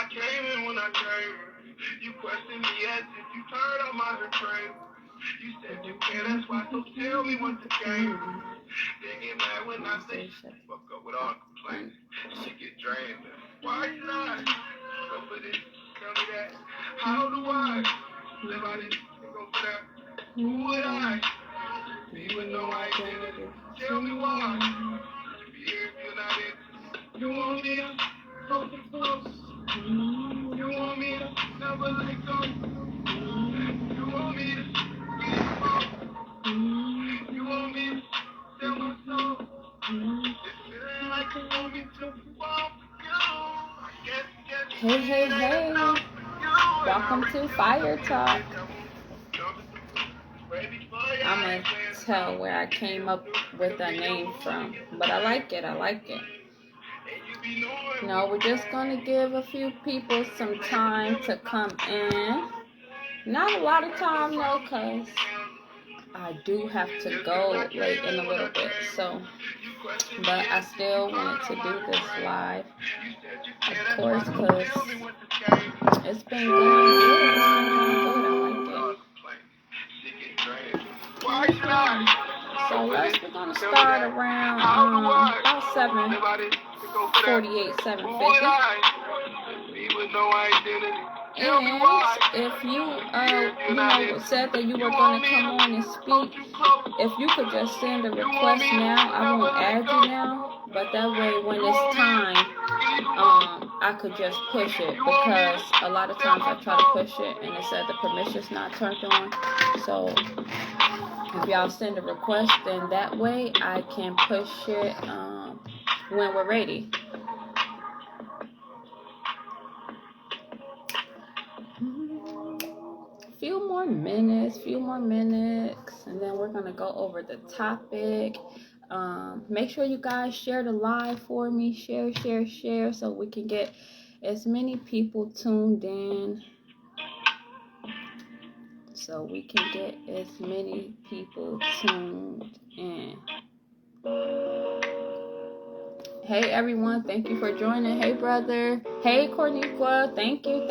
I came in when I came. You questioned me as if you turned on my refrain. You said you can't, that's why, so tell me what the game is. They get mad when I say shut the fuck up with all complaints. She get drained. Why should I go for this? Tell me that. How do I live out this and go for that? Who would I be with no identity? Tell me why. Be here if you're not it. You want me to focus close. You want me to never let go. You want me to be you want me to sell my soul. It's feeling like you want me to walk you. Hey. Welcome to Fire Talk. I'm going to tell where I came up with that name from. But I like it. No, we're just going to give a few people some time to come in. Not a lot of time, though, because I do have to go late in a little bit. So, but I still wanted to do this live, of course, because it's been going good. I like it. So we're going to start around about 7:48, 7:50. And if you said that you were going to come on and speak, if you could just send a request now, I won't add you now, but that way when it's time, I could just push it, because a lot of times I try to push it and it said the permission's not turned on. So if y'all send a request, then that way I can push it when we're ready. Few more minutes, and then we're gonna go over the topic. Make sure you guys share the live for me. Share, so we can get as many people tuned in. Hey everyone, thank you for joining. Hey brother. Hey Corniqua, thank you.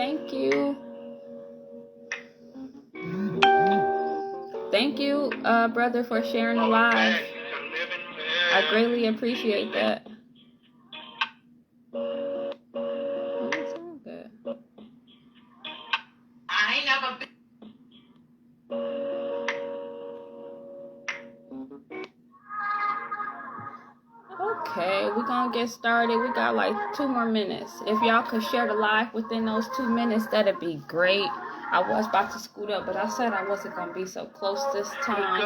Thank you, brother, for sharing the live. I greatly appreciate that. I ain't never been. Okay, we're gonna get started. We got like 2 more minutes. If y'all could share the live within those 2 minutes, that'd be great. I was about to scoot up, but I said I wasn't gonna be so close this time.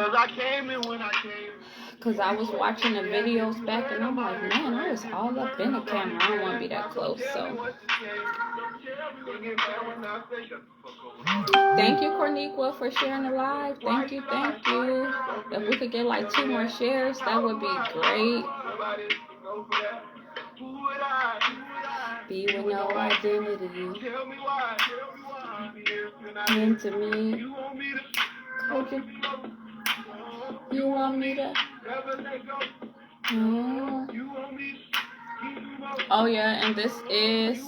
Because I was watching the videos back and I'm like, man, I was all up in the camera. I don't want to be that close. So thank you, Corniqua, for sharing the live. Thank you. If we could get like 2 more shares, that would be great. Be with no identity. Into me. You want me to? Oh yeah, and this is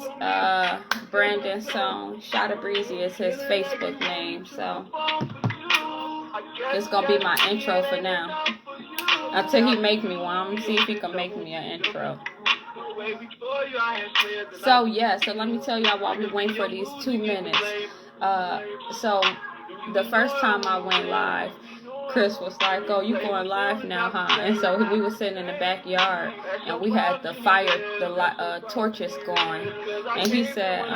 Brandon's song. Shot of Breezy is his Facebook name, so it's gonna be my intro for now. Until he make me one. I'm gonna see if he can make me an intro. So let me tell y'all while we wait for these 2 minutes. So the first time I went live, Chris was like, "Oh, you going live now, huh?" And so we were sitting in the backyard, and we had the torches going. And he said,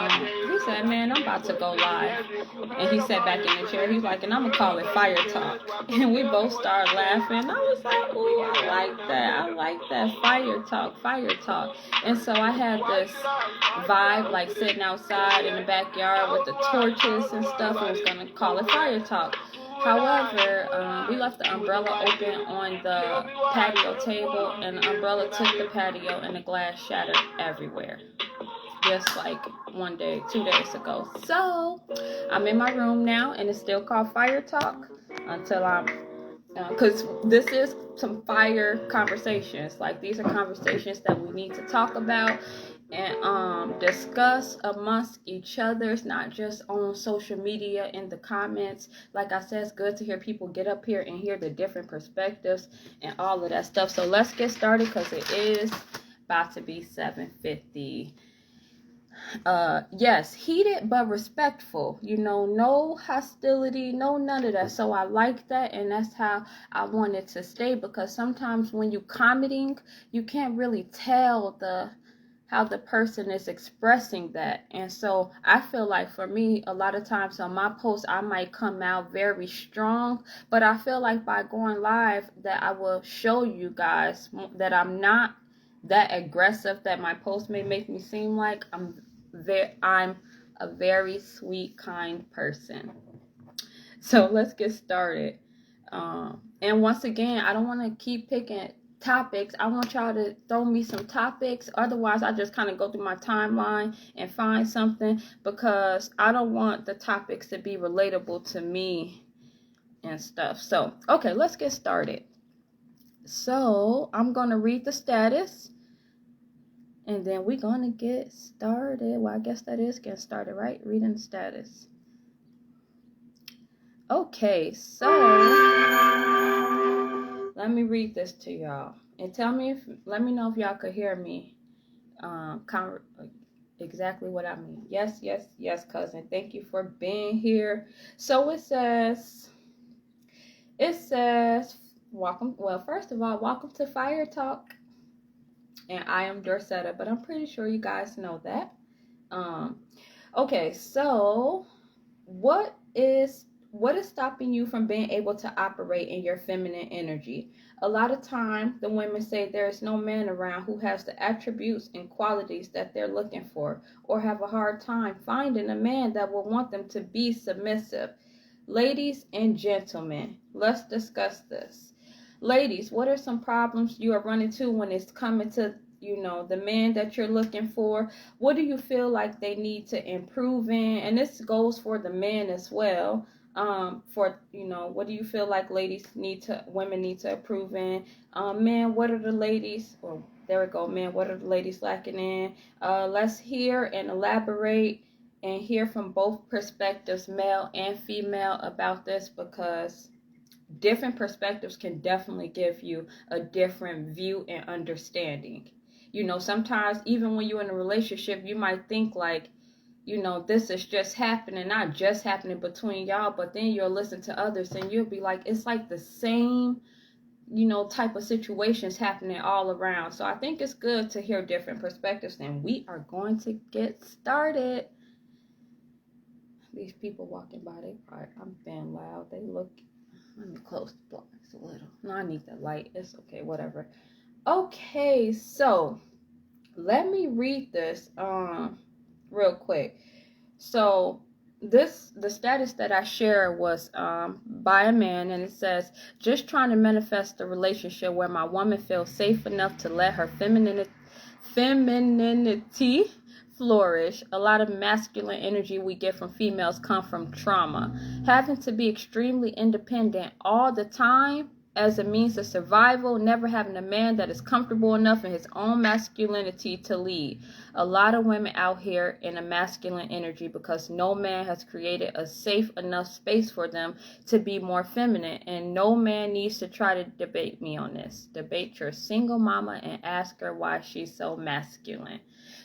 "Man, I'm about to go live." And he sat back in the chair. He's like, "And I'm gonna call it Fire Talk." And we both started laughing. I was like, "Ooh, I like that Fire Talk." And so I had this vibe, like sitting outside in the backyard with the torches and stuff. I was gonna call it Fire Talk. However, we left the umbrella open on the patio table, and the umbrella took the patio, and the glass shattered everywhere. Just like 2 days ago. So, I'm in my room now, and it's still called Fire Talk until I'm because this is some fire conversations. Like, these are conversations that we need to talk about and discuss amongst each other. It's not just on social media in the comments. Like I said, it's good to hear people get up here and hear the different perspectives and all of that stuff. So let's get started, because it is about to be 7:50. Yes, heated but respectful, no hostility, no none of that. So I like that, and that's how I want it to stay, because sometimes when you commenting, you can't really tell how the person is expressing that. And so I feel like, for me, a lot of times on my posts I might come out very strong, but I feel like by going live that I will show you guys that I'm not that aggressive that my post may make me seem like. I'm a very sweet, kind person. So let's get started. And once again, I don't want to keep picking topics. I want y'all to throw me some topics. Otherwise, I just kind of go through my timeline and find something, because I don't want the topics to be relatable to me and stuff. So, okay, let's get started. So, I'm going to read the status. And then we're going to get started. Well, I guess that is getting started, right? Reading the status. Okay, so let me read this to y'all. And let me know if y'all could hear me. Exactly what I mean. Yes, cousin. Thank you for being here. So it says, welcome. Well, first of all, welcome to Fire Talk. And I am Dorsetta, but I'm pretty sure you guys know that. Okay, so what is stopping you from being able to operate in your feminine energy? A lot of time, the women say there is no man around who has the attributes and qualities that they're looking for, or have a hard time finding a man that will want them to be submissive. Ladies and gentlemen, let's discuss this. Ladies, what are some problems you are running to when it's coming to, the man that you're looking for? What do you feel like they need to improve in? And this goes for the men as well. What do you feel like women need to improve in? Men, what are the ladies? Oh, there we go, man. What are the ladies lacking in? Let's hear and elaborate and hear from both perspectives, male and female, about this, because different perspectives can definitely give you a different view and understanding. Sometimes even when you're in a relationship, you might think like, this is just happening, not just happening between y'all, but then you'll listen to others and you'll be like, it's like the same, type of situations happening all around. So I think it's good to hear different perspectives, and we are going to get started. These people walking by, I'm being loud. Let me close the blinds a little. No, I need the light. It's okay, whatever. Okay, so let me read this real quick. So the status that I shared was by a man, and it says, just trying to manifest a relationship where my woman feels safe enough to let her femininity flourish. A lot of masculine energy we get from females come from trauma. Having to be extremely independent all the time as a means of survival, never having a man that is comfortable enough in his own masculinity to lead. A lot of women out here in a masculine energy because no man has created a safe enough space for them to be more feminine. And no man needs to try to debate me on this. Debate your single mama and ask her why she's so masculine.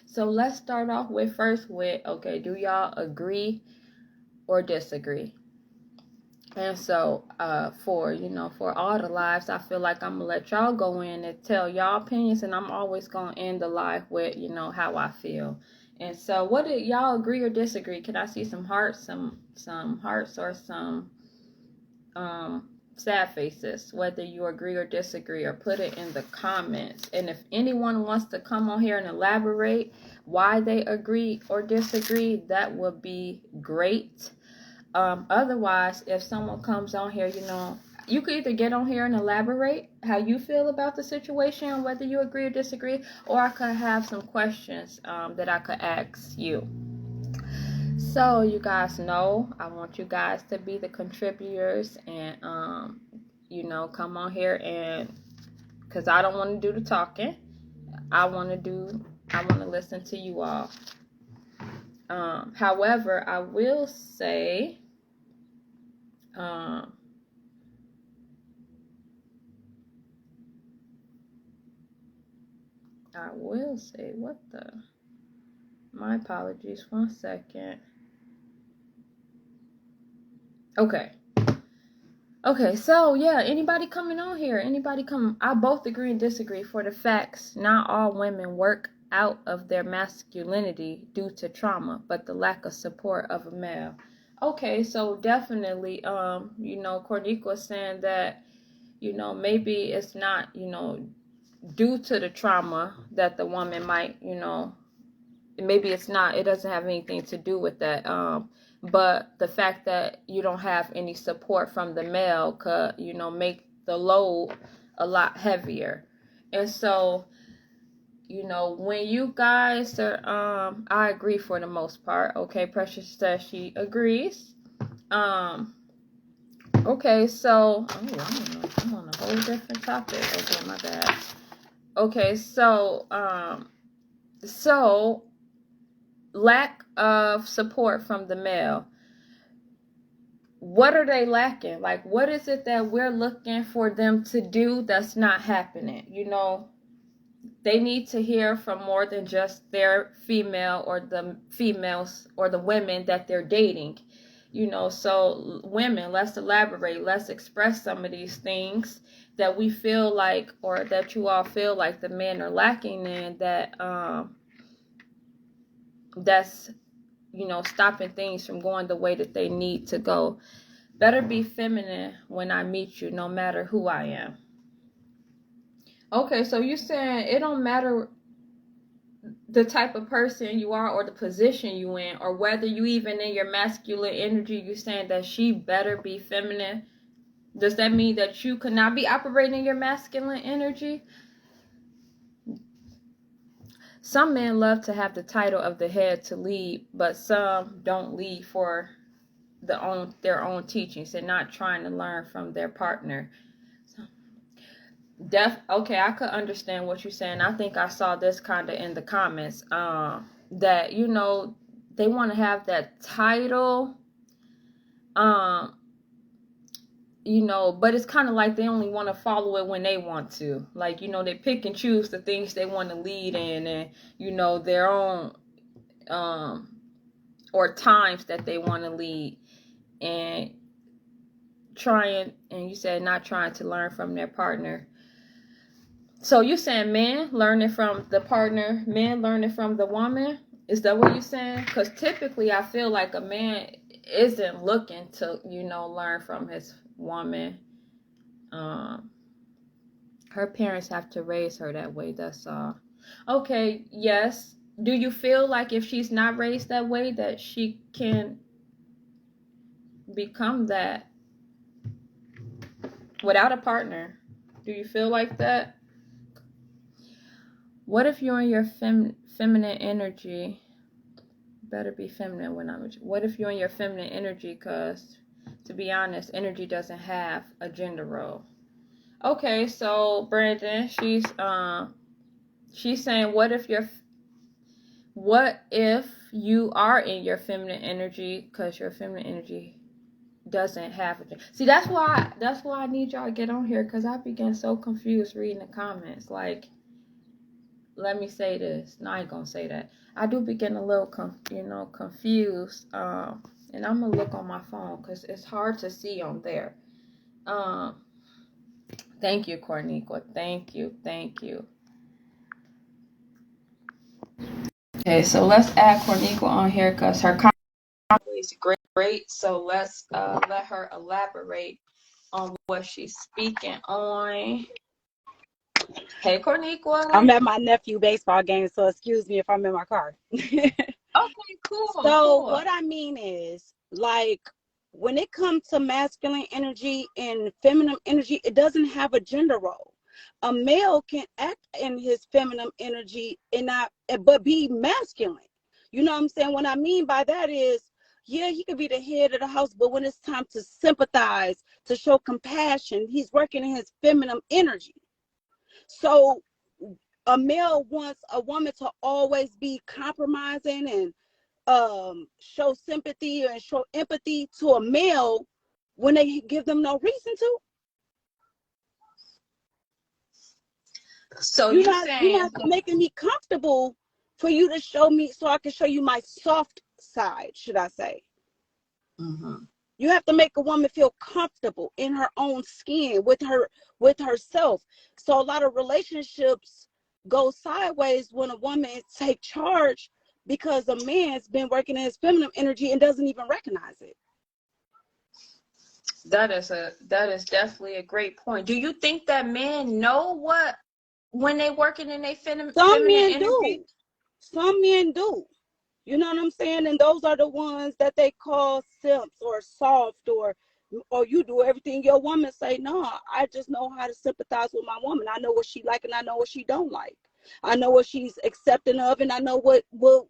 So let's start off with okay, do y'all agree or disagree? And so for all the lives, I feel like I'm gonna let y'all go in and tell y'all opinions, and I'm always gonna end the live with how I feel. And so what did y'all agree or disagree? Can I see some hearts, some hearts, or some sad faces, whether you agree or disagree, or put it in the comments. And if anyone wants to come on here and elaborate why they agree or disagree, that would be great. Otherwise, if someone comes on here, you could either get on here and elaborate how you feel about the situation, whether you agree or disagree, or I could have some questions that I could ask you. So you guys know, I want you guys to be the contributors and come on here, and because I don't want to do the talking. I want to listen to you all. However, I will say, my apologies, 1 second. Okay, so yeah, anybody coming on here? I both agree and disagree for the facts. Not all women work out of their masculinity due to trauma, but the lack of support of a male. Okay, so definitely, Cornique was saying that, maybe it's not, due to the trauma that the woman might, maybe it's not, it doesn't have anything to do with that. But the fact that you don't have any support from the male could, make the load a lot heavier. And so, when you guys are, I agree for the most part. Okay, Precious says she agrees. Okay, so, I'm on a whole different topic. Okay, my bad. Okay, so lack of support from the male. What are they lacking? Like, what is it that we're looking for them to do that's not happening? They need to hear from more than just their female or the females or the women that they're dating. So women, let's elaborate. Let's express some of these things that we feel like, or that you all feel like the men are lacking in, that's stopping things from going the way that they need to go. Better be feminine when I meet you, no matter who I am. Okay, so you're saying it don't matter the type of person you are or the position you in, or whether you even in your masculine energy. You're saying that she better be feminine. Does that mean that you could not be operating your masculine energy? Some men love to have the title of the head to lead, but some don't lead for their own teachings and not trying to learn from their partner. Okay, I could understand what you're saying. I think I saw this kind of in the comments, that they want to have that title, but it's kind of like they only want to follow it when they want to. Like, they pick and choose the things they want to lead in, and their own or times that they want to lead, and you said not trying to learn from their partner. So you saying men learning from the partner, men learning from the woman? Is that what you're saying? Because typically I feel like a man isn't looking to, learn from his woman. Her parents have to raise her that way, that's all. Okay, yes. Do you feel like if she's not raised that way that she can become that without a partner? Do you feel like that? What if you're in your feminine energy? Better be feminine when I'm with you. What if you're in your feminine energy? Because, to be honest, energy doesn't have a gender role. Okay, so Brandon, she's saying, what if you are in your feminine energy? Because your feminine energy doesn't have a gender. See, that's why I need y'all to get on here, because I begin so confused reading the comments. Like, let me say this. No, I ain't gonna say that. I do begin a little confused. And I'm gonna look on my phone because it's hard to see on there. Thank you, Corniqua. Thank you. Okay, so let's add Corniqua on here because her comment is great. So let's let her elaborate on what she's speaking on. Hey, Corniqua. I'm at my nephew baseball game, so excuse me if I'm in my car. Okay, cool. So what I mean is, like, when it comes to masculine energy and feminine energy, it doesn't have a gender role. A male can act in his feminine energy but be masculine. You know what I'm saying? What I mean by that is, Yeah, he could be the head of the house, but when it's time to sympathize, to show compassion, he's working in his feminine energy. So a male wants a woman to always be compromising and show sympathy and show empathy to a male when they give them no reason to. So You're saying not making me comfortable for you to show me, so I can show you my soft side, should I say. mm-hmm. You have to make a woman feel comfortable in her own skin with herself. So a lot of relationships go sideways when a woman take charge because a man's been working in his feminine energy and doesn't even recognize it. That is definitely a great point. Do you think that men know what when they working in their feminine energy? Some men do. You know what I'm saying? And those are the ones that they call simps or soft, or you do everything your woman say. No, I just know how to sympathize with my woman. I know what she like and I know what she don't like. I know what she's accepting of, and I know what will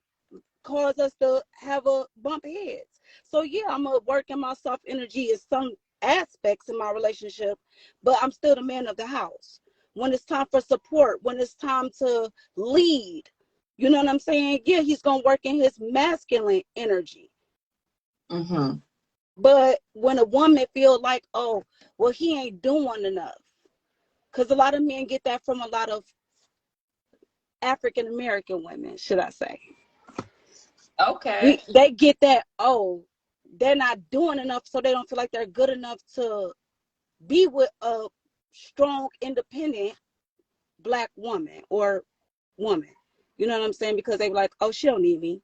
cause us to have a bump heads. So yeah, I'm gonna work in my soft energy in some aspects in my relationship, but I'm still the man of the house. When it's time for support, when it's time to lead, you know what I'm saying? Yeah, he's gonna work in his masculine energy. Mm-hmm. But when a woman feel like, oh, well, he ain't doing enough, because a lot of men get that from a lot of African American women, should I say? Okay. They get that, oh, they're not doing enough, so they don't feel like they're good enough to be with a strong, independent black woman or woman. You know what I'm saying? Because they were like, oh, she don't need me.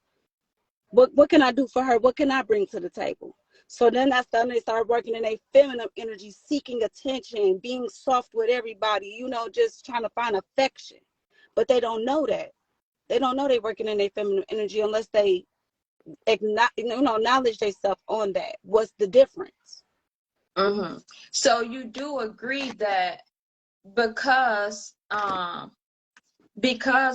What can I do for her? What can I bring to the table? So then that's when they start working in a feminine energy, seeking attention, being soft with everybody, you know, just trying to find affection. But they don't know that. They don't know they're working in their feminine energy unless they acknowledge themselves on that. What's the difference? Mm-hmm. So you do agree that because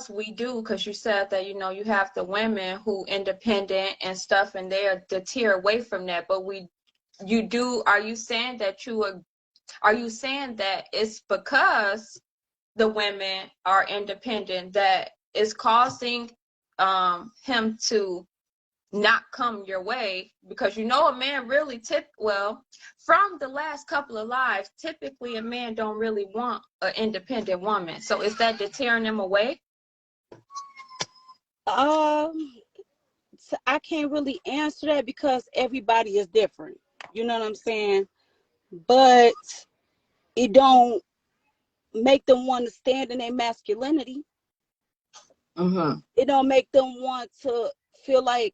we do, because you said that, you know, you have the women who independent and stuff, and they're deter away from that. But are you saying that it's because the women are independent that is causing him to not come your way? Because, you know, a man really from the last couple of lives, typically a man don't really want an independent woman. So is that deterring him away? So I can't really answer that because everybody is different. You know what I'm saying? But it don't make them want to stand in their masculinity. Mm-hmm. It don't make them want to feel like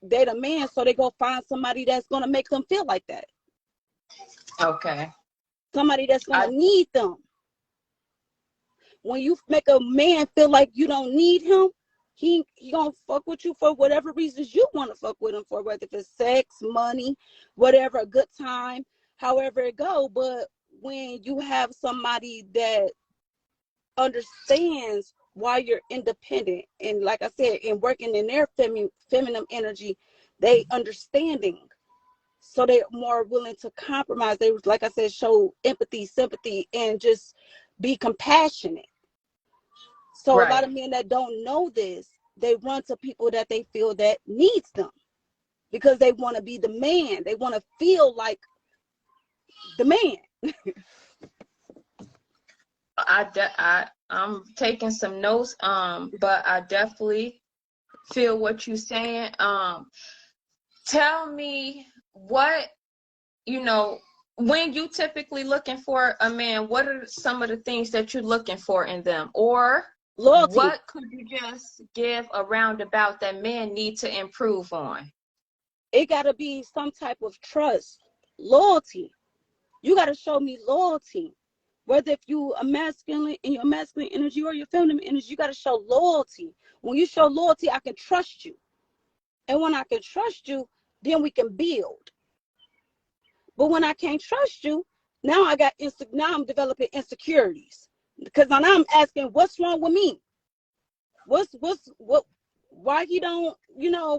they're the man, so they go find somebody that's gonna make them feel like that. Okay. Somebody that's gonna need them. When you make a man feel like you don't need him, he gonna fuck with you for whatever reasons you want to fuck with him for, whether it's sex, money, whatever, a good time, however it go. But when you have somebody that understands why you're independent, and like I said, in working in their feminine energy, they understanding, so they're more willing to compromise. They, like I said, show empathy, sympathy, and just be compassionate. So Right. a lot of men that don't know this, they run to people that they feel that needs them because they want to be the man. They want to feel like the man. I'm taking some notes, but I definitely feel what you're saying. Tell me what, you know, when you typically looking for a man, what are some of the things that you're looking for in them? Or Loyalty. what could you just give a roundabout that men need to improve on? It got to be some type of trust, loyalty. You got to show me loyalty. Whether if you are masculine in your masculine energy or your feminine energy, you got to show loyalty. When you show loyalty, I can trust you. And when I can trust you, then we can build. But when I can't trust you, now I'm developing insecurities. Because now I'm asking, what's wrong with me? What Why he don't,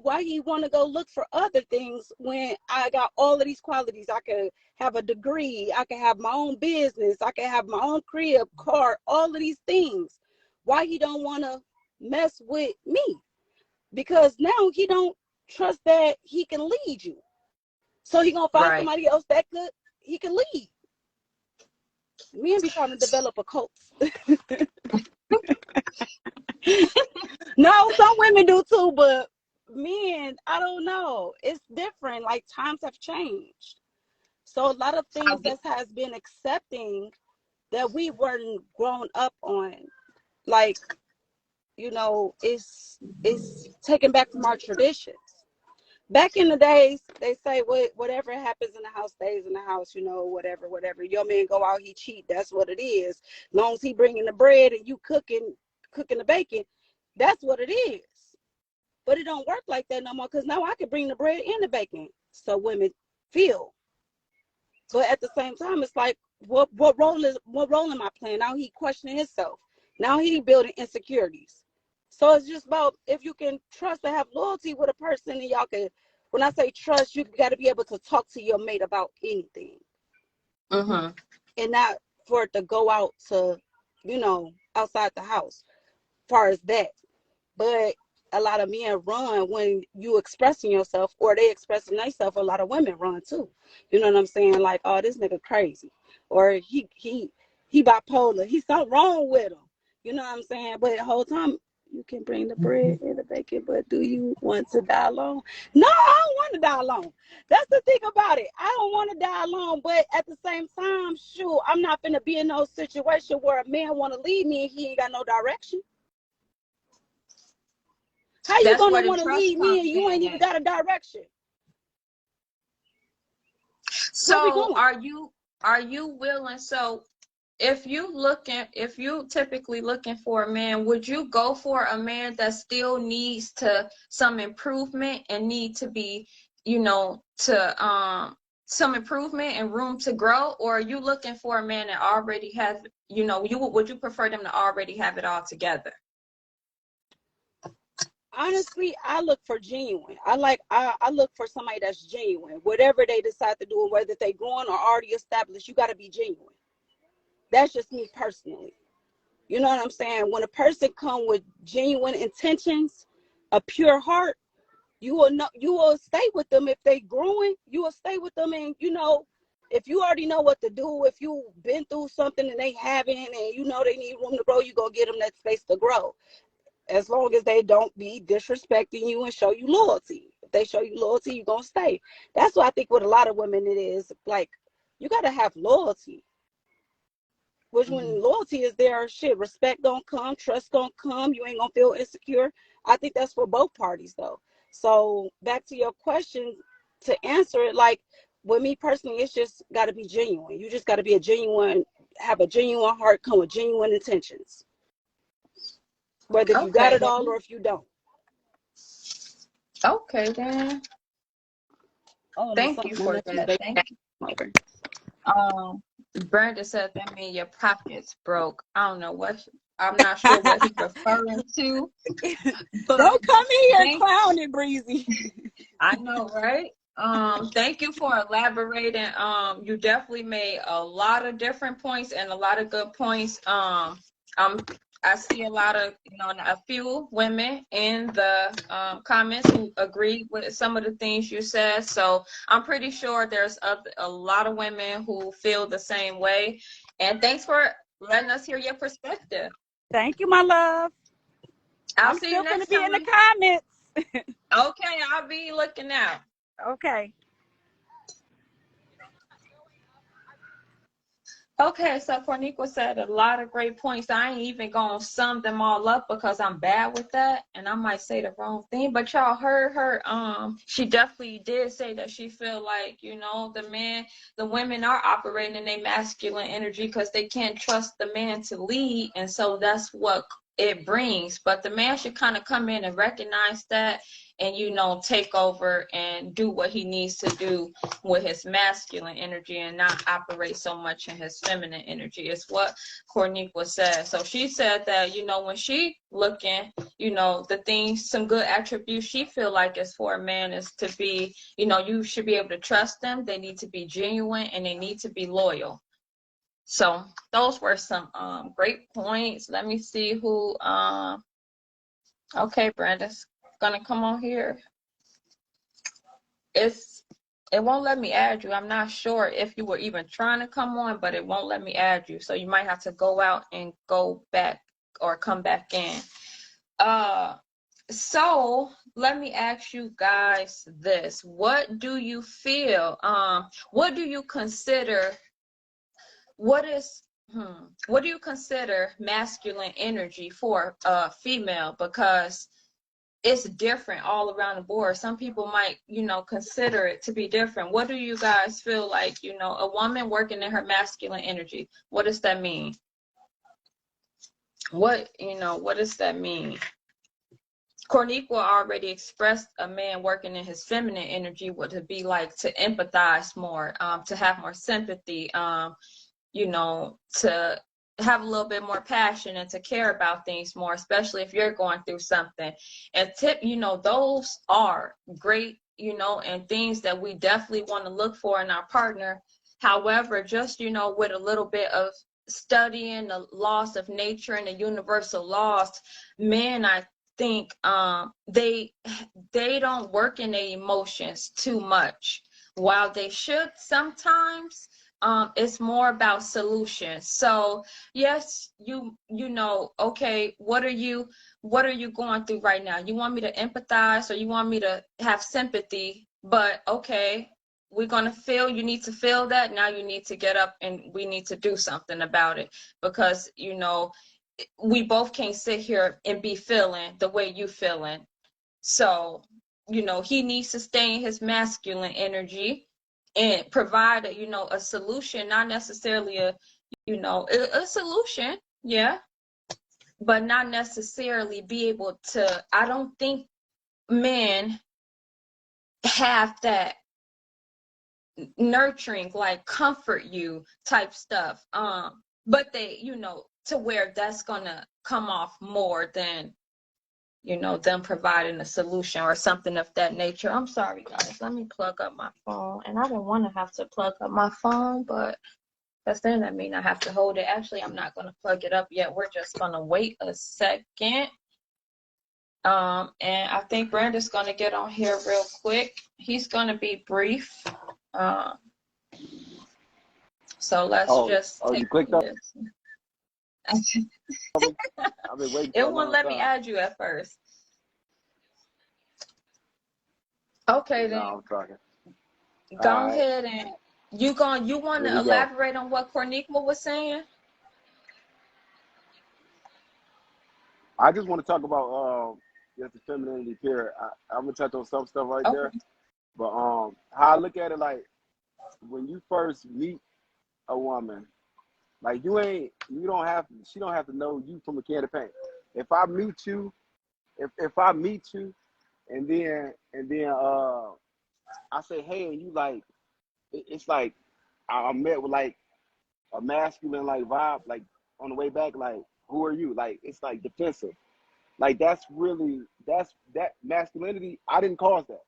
why he want to go look for other things when I got all of these qualities? I could have a degree, I could have my own business, I could have my own crib, car, all of these things. Why he don't want to mess with me? Because now he don't trust that he can lead you. So he gonna find Right. somebody else that he can lead. Men be trying to develop a cult. No, some women do too, but men, I don't know. It's different. Like times have changed. So a lot of things that has been accepting that we weren't grown up on. Like, it's taken back from our traditions. Back in the days, they say whatever happens in the house stays in the house, whatever. Your man go out, he cheat, that's what it is. As long as he bringing the bread and you cooking the bacon, that's what it is. But it don't work like that no more, because now I can bring the bread and the bacon so women feel. But at the same time, it's like, what role am I playing? Now he questioning himself. Now he building insecurities. So it's just about if you can trust and have loyalty with a person, and y'all can. When I say trust, you got to be able to talk to your mate about anything, Mm-hmm. and not for it to go out to, outside the house. As far as that, but a lot of men run when you expressing yourself, or they expressing themselves. A lot of women run too. You know what I'm saying? Like, oh, this nigga crazy, or he bipolar. He's something wrong with him. You know what I'm saying? But the whole time you can bring the bread and the bacon, but do you want to die alone? No, I don't want to die alone. That's the thing about it. I don't want to die alone, but at the same time, shoot, I'm not gonna be in no situation where a man want to leave me and he ain't got no direction. How you That's gonna where the want to trust lead me comes and you ain't in even at. got a direction? Where we So going? are you willing? So if you typically looking for a man, would you go for a man that still needs some improvement and need to be, to some improvement and room to grow? Or are you looking for a man that already has, would you prefer them to already have it all together? Honestly, I look for genuine. I look for somebody that's genuine. Whatever they decide to do, whether they growing or already established, you got to be genuine. That's just me personally. You know what I'm saying? When a person come with genuine intentions, a pure heart, you will stay with them. If they growing, you will stay with them. And if you already know what to do, if you've been through something and they haven't, and they need room to grow, you go get them that space to grow. As long as they don't be disrespecting you and show you loyalty. If they show you loyalty, you're going to stay. That's what I think with a lot of women it is. Like, you got to have loyalty. Which when loyalty is there, shit, respect gonna come, trust gonna come, you ain't gonna feel insecure. I think that's for both parties though. So back to your question, to answer it, like with me personally, it's just gotta be genuine. You just gotta be have a genuine heart, come with genuine intentions. Whether if you got Okay it then. all or if you don't. Okay then. Oh, and Thank something you my for nephew's that. baby Thank you. over. Um, Brenda said that means your pockets broke. I don't know I'm not sure what he's referring to, but Don't come in here thank, clowning, Breezy. I know, right? Thank you for elaborating. You definitely made a lot of different points and a lot of good points. I see a lot of, a few women in the comments who agree with some of the things you said. So I'm pretty sure there's a lot of women who feel the same way. And thanks for letting us hear your perspective. Thank you, my love. I'll I'm see you still gonna next be in the time. comments. Okay, I'll be looking out. Okay. Okay, so Corniqua said a lot of great points. I ain't even gonna sum them all up because I'm bad with that and I might say the wrong thing. But y'all heard her. She definitely did say that she feel like, the women are operating in their masculine energy because they can't trust the man to lead, and so that's what it brings. But the man should kind of come in and recognize that, and take over and do what he needs to do with his masculine energy and not operate so much in his feminine energy. It's what Corniqua said. So she said that when she looking, the things, some good attributes she feel like is for a man is to be, you should be able to trust them. They need to be genuine and they need to be loyal. So those were some great points. Let me see who okay, Brandon's gonna come on here. It won't let me add you. I'm not sure if you were even trying to come on, but it won't let me add you. So you might have to go out and go back or come back in. So let me ask you guys this. What do you feel? What do you consider what do you consider masculine energy for a female? Because it's different all around the board. Some people might, consider it to be different. What do you guys feel like, a woman working in her masculine energy? What does that mean? What does that mean? Corniqua already expressed a man working in his feminine energy what to be like, to empathize more, to have more sympathy, to have a little bit more passion and to care about things more, especially if you're going through something. And those are great, and things that we definitely want to look for in our partner. However, just, with a little bit of studying the laws of nature and the universal laws, men, I think they don't work in their emotions too much. While they should sometimes, it's more about solutions. So yes, okay, what are you going through right now? You want me to empathize or you want me to have sympathy? But okay, we're gonna feel, you need to feel that. Now you need to get up and we need to do something about it, because we both can't sit here and be feeling the way you feeling. So he needs to stay in his masculine energy and provide a solution, not necessarily a solution, yeah, but not necessarily be able to. I don't think men have that nurturing, like comfort you type stuff, but they to where that's gonna come off more than them providing a solution or something of that nature. I'm sorry, guys. Let me plug up my phone. And I didn't want to have to plug up my phone, but that's then that means I have to hold it. Actually, I'm not going to plug it up yet. We're just going to wait a second. And I think Brandon's going to get on here real quick. He's going to be brief. So let's just take you clicked up? this. I've been waiting for It won't let me add you at first. Okay, then. No, I'm talking. Go ahead and you want to elaborate on what Corniqua was saying? I just want to talk about just the femininity period. I'm gonna touch on some stuff right there, but how I look at it, like when you first meet a woman, like she don't have to know you from a can of paint. If I meet you, and then I say hey, and you like, it's like I met with like a masculine like vibe, like on the way back, like who are you? Like it's like defensive. Like that masculinity. I didn't cause that,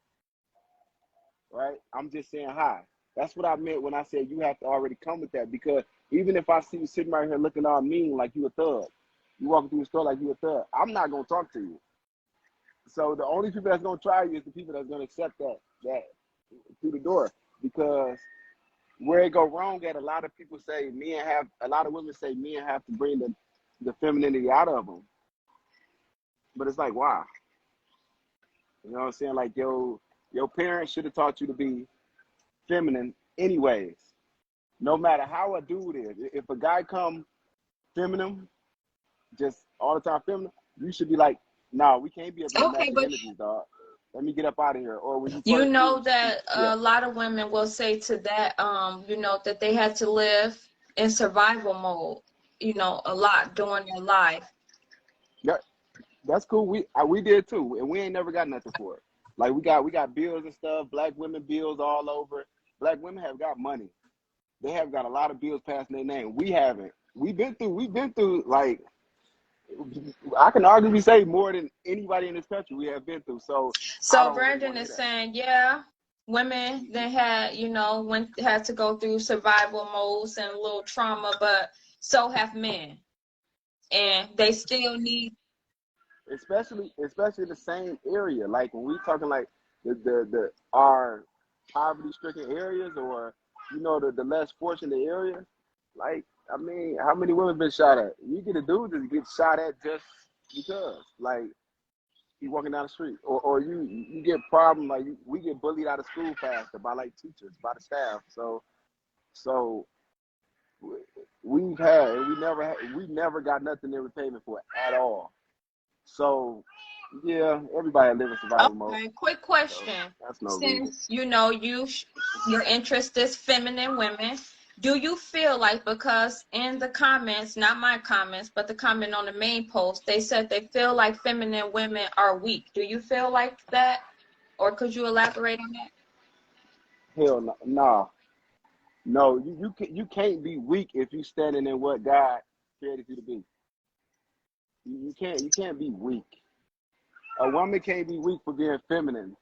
right? I'm just saying hi. That's what I meant when I said you have to already come with that, because even if I see you sitting right here looking all mean like you a thug, you walking through the store like you a thug, I'm not gonna talk to you. So the only people that's gonna try you is the people that's gonna accept that through the door. Because where it go wrong at, a lot of women say men have to bring the femininity out of them. But it's like, why? You know what I'm saying? Like your parents should have taught you to be feminine anyways. No matter how a dude is. If a guy come feminine, just all the time feminine, you should be like, no, we can't be up in masculine energy, dog. Let me get up out of here. Or when that a lot of women will say to that, that they had to live in survival mode, a lot during their life. That, that's cool. We did too, and we ain't never got nothing for it. Like we got bills and stuff. Black women bills all over. Black women have got money. They have got a lot of bills passing their name. We haven't. We've been through like I can arguably say more than anybody in this country we have been through. So I So don't really Brandon want to is hear saying, yeah, women that. they had, had to go through survival modes and a little trauma, but so have men. And they still need. Especially the same area. Like when we talking like the our poverty stricken areas or the less fortunate areas. Like I mean, how many women been shot at? You get a dude that gets shot at just because like he walking down the street, or you get problem like we get bullied out of school faster by like teachers, by the staff. So we never got nothing in repayment for it at all. So yeah, everybody live in survival mode. Okay, quick So question. that's no reason. Since your interest is feminine women, do you feel like, because in the comments, not my comments, but the comment on the main post, they said they feel like feminine women are weak. Do you feel like that? Or could you elaborate on that? Hell no, nah. No, you can't be weak if you standing in what God created you to be. You can't be weak. A woman can't be weak for being feminine.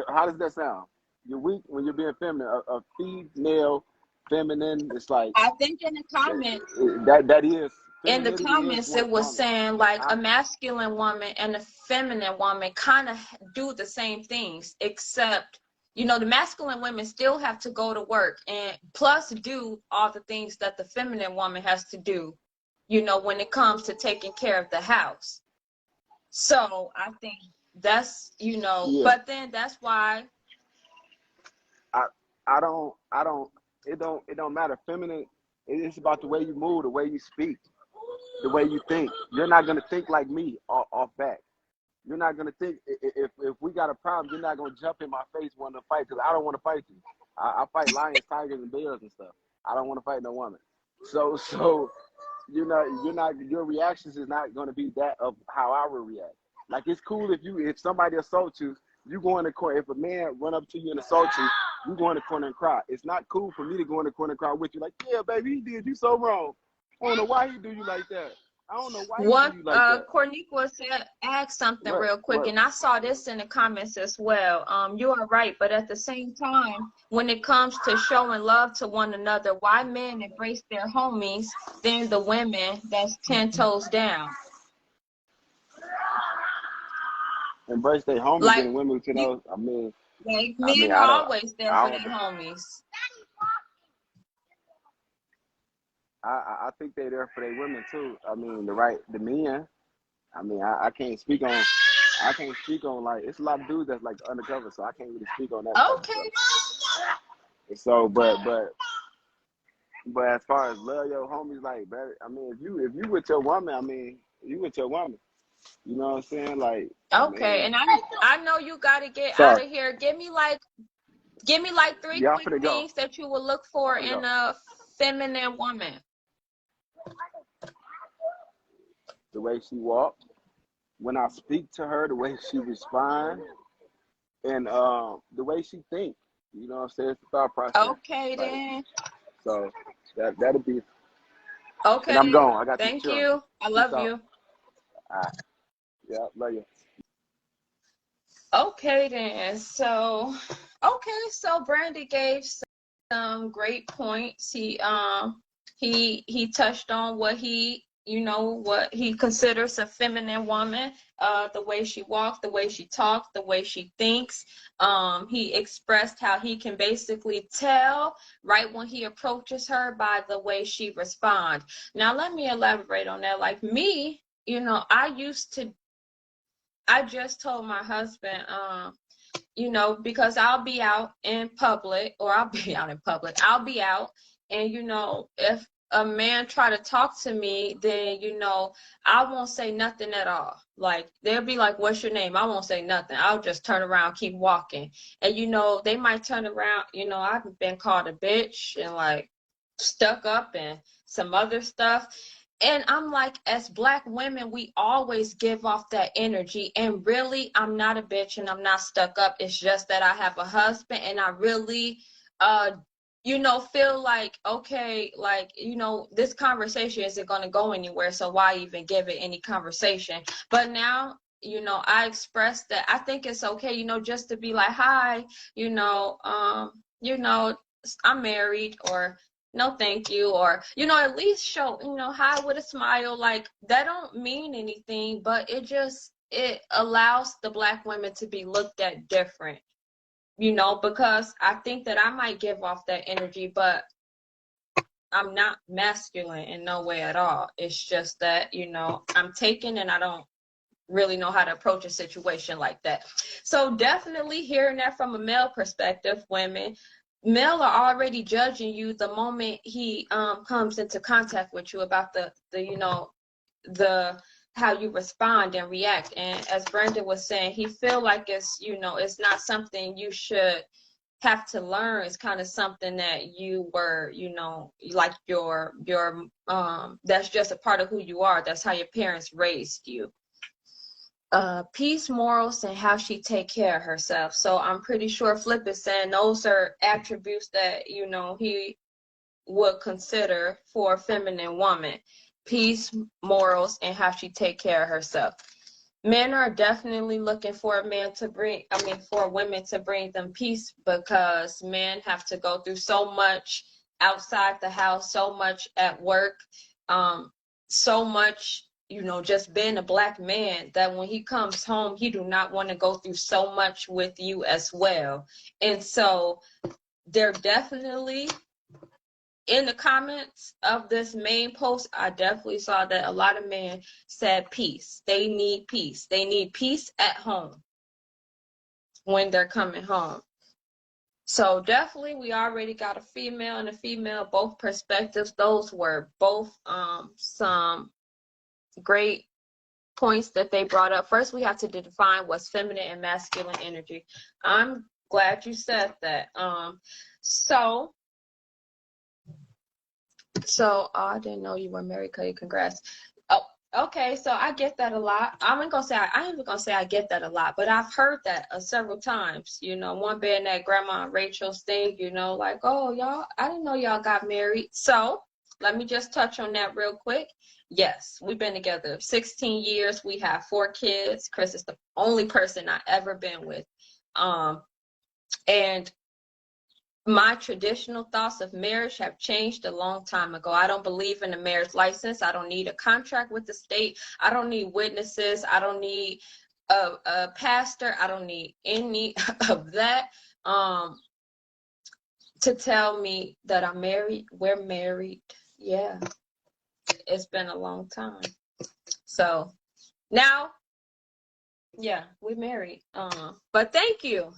How does that sound? You're weak when you're being feminine. A female feminine, it's like I think in the comments, that is femininity is it one was woman. saying like I a masculine woman and a feminine woman kind of do the same things, except the masculine women still have to go to work and plus do all the things that the feminine woman has to do, when it comes to taking care of the house. So I think that's, yeah. but then that's why. I I don't it don't matter. Feminine, it's about the way you move, the way you speak, the way you think. You're not gonna think like me off back. You're not gonna think if we got a problem. You're not gonna jump in my face wanting to fight because I don't want to fight you. I fight lions, tigers, and bears and stuff. I don't want to fight no woman. So your reactions is not gonna be that of how I would react. Like it's cool if somebody assaults you, you go in the corner. If a man run up to you and assault you, you go in the corner and cry. It's not cool for me to go in the corner and cry with you. Like, yeah, baby, he did you so wrong. I don't know why he do you like that. I don't know why he do What you like that. Corniqua said, ask something What real quick, what and I saw this in the comments as well. You are right, but at the same time, when it comes to showing love to one another, why men embrace their homies than the women that's 10 toes down? embrace their homies Like and women to you, know. like I mean, men are I don't. always there I for their don't. homies. I think they're there for their women too. I mean, the men. I mean, I can't speak on like it's a lot of dudes that's like undercover, so I can't really speak on that type of Okay. stuff. So, but as far as love your homies, like, better, I mean, if you with your woman, I mean, you with your woman. You know what I'm saying? Like, I Okay, mean, and I know you got to get out sorry, of here. Give me like three yeah, I'm quick finna go. things that you would look I'm for finna in go. a feminine woman. The way she walked, when I speak to her, the way she responds, and the way she thinks. You know what I'm saying? It's the thought process. Okay Like, then. so that'll be. And I'm Okay. gone. I got these Thank children. you. I Peace love out. you. All right. Yeah, love you. Okay then. So Brandy gave some great points. He touched on what he considers a feminine woman, the way she walks, the way she talks, the way she thinks. He expressed how he can basically tell right when he approaches her by the way she responds. Now let me elaborate on that. Like me, I just told my husband, because I'll be out in public, or I'll be out in public. I'll be out, and if a man try to talk to me, then I won't say nothing at all. Like they'll be like, "What's your name?" I won't say nothing. I'll just turn around, keep walking, and they might turn around. I've been called a bitch and like stuck up and some other stuff. And I'm like, as Black women, we always give off that energy. And really, I'm not a bitch and I'm not stuck up. It's just that I have a husband and I really, feel like, okay, like, this conversation isn't going to go anywhere. So why even give it any conversation? But now, I expressed that I think it's okay, just to be like, hi, I'm married, or no thank you, or at least show hi with a smile. Like, that don't mean anything, but it allows the Black women to be looked at different, because I think that I might give off that energy, but I'm not masculine in no way at all. It's just that I'm taken and I don't really know how to approach a situation like that. So definitely hearing that from a male perspective, women, male are already judging you the moment he comes into contact with you about the how you respond and react. And as Brandon was saying, he feel like it's not something you should have to learn. It's kind of something that you were, like your that's just a part of who you are. That's how your parents raised you. Peace, morals, and how she take care of herself. So I'm pretty sure Flip is saying those are attributes that he would consider for a feminine woman: peace, morals, and how she take care of herself. Men are definitely looking for for women to bring them peace, because men have to go through so much outside the house, so much at work, so much, just being a Black man, that when he comes home, he do not want to go through so much with you as well. And so they're definitely, in the comments of this main post, I definitely saw that a lot of men said peace. They need peace. They need peace at home when they're coming home. So definitely, we already got a female and a female, both perspectives. Those were both some great points that they brought up. First, we have to define what's feminine and masculine energy. I'm glad you said that. So I didn't know you were married, Cody. Congrats. Oh, okay. So I get that a lot. I ain't gonna say I get that a lot, but I've heard that several times. One being that Grandma Rachel's thing. Like, oh, y'all, I didn't know y'all got married. So let me just touch on that real quick. Yes, we've been together 16 years. We have 4 kids. Chris is the only person I ever been with. And my traditional thoughts of marriage have changed a long time ago. I don't believe in a marriage license. I don't need a contract with the state. I don't need witnesses. I don't need a pastor. I don't need any of that to tell me that I'm married. We're married. Yeah, it's been a long time. So now, yeah, we're married. But thank you.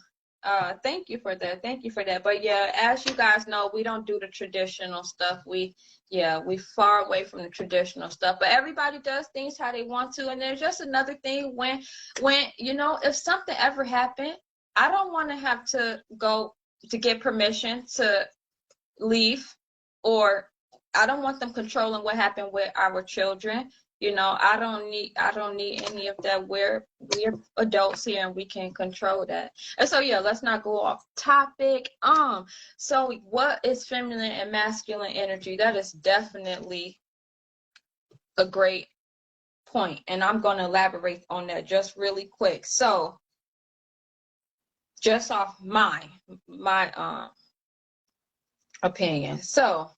Thank you for that. Thank you for that. But yeah, as you guys know, we don't do the traditional stuff. We far away from the traditional stuff. But everybody does things how they want to. And there's just another thing when if something ever happened, I don't want to have to go to get permission to leave, or I don't want them controlling what happened with our children. I don't need any of that. We're adults here and we can control that. And so yeah, let's not go off topic. So what is feminine and masculine energy? That is definitely a great point, and I'm going to elaborate on that just really quick. So just off my opinion. So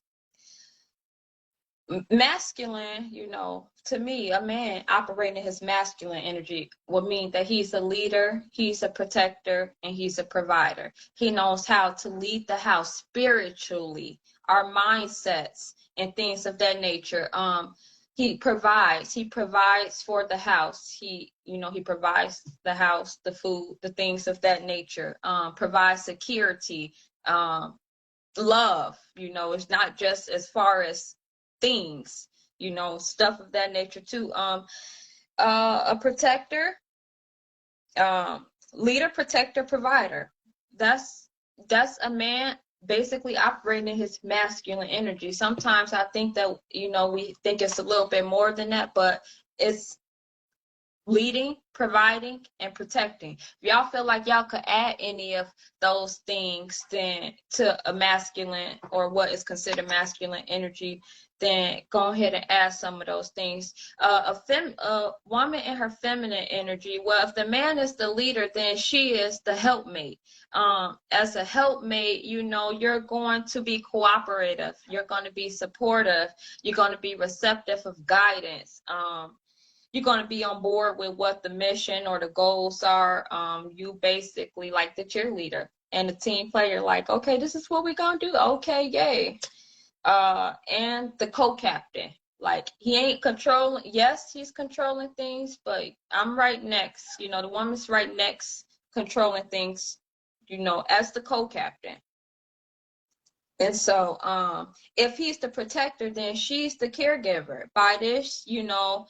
masculine, to me, a man operating his masculine energy would mean that he's a leader, he's a protector, and he's a provider. He knows how to lead the house spiritually, our mindsets, and things of that nature. He provides for the house. He provides the house, the food, the things of that nature. Provides security, love. It's not just as far as things, stuff of that nature too. A protector, leader, protector, provider. That's a man basically operating in his masculine energy. Sometimes I think that, you know, we think it's a little bit more than that, but it's leading, providing, and protecting. If y'all feel like y'all could add any of those things then to a masculine, or what is considered masculine energy, then go ahead and add some of those things. A woman in her feminine energy, well, if the man is the leader, then she is the helpmate. As a helpmate, you know, you're going to be cooperative, you're going to be supportive, you're going to be receptive of guidance. You're going to be on board with what the mission or the goals are. You basically like the cheerleader and the team player, like, okay, this is what we're going to do. Okay, yay. And the co-captain, like, he ain't controlling. Yes, he's controlling things, but I'm right next. You know, the woman's right next, controlling things, you know, as the co-captain. And so if he's the protector, then she's the caregiver. By this, you know,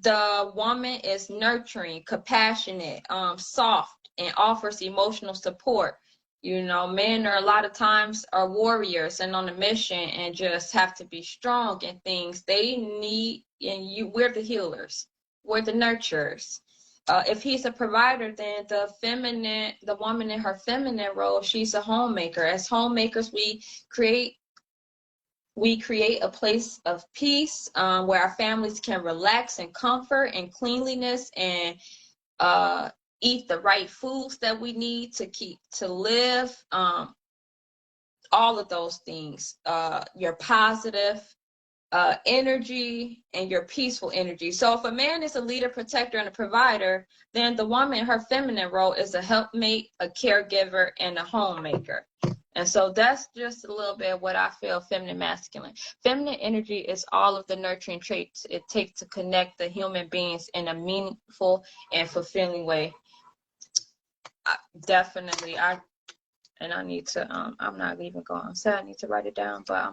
the woman is nurturing, compassionate, soft, and offers emotional support. You know, men are a lot of times are warriors and on a mission and just have to be strong in things they need. And we're the healers, we're the nurturers. If he's a provider, then the woman in her feminine role, she's a homemaker. As homemakers, we create a place of peace, where our families can relax and comfort and cleanliness, and eat the right foods that we need to live. All of those things, your positive energy and your peaceful energy. So if a man is a leader, protector, and a provider, then the woman in her feminine role is a helpmate, a caregiver, and a homemaker. And so that's just a little bit of what I feel feminine, masculine. Feminine energy is all of the nurturing traits it takes to connect the human beings in a meaningful and fulfilling way. Definitely. I need to, I'm not even going to say I need to write it down, but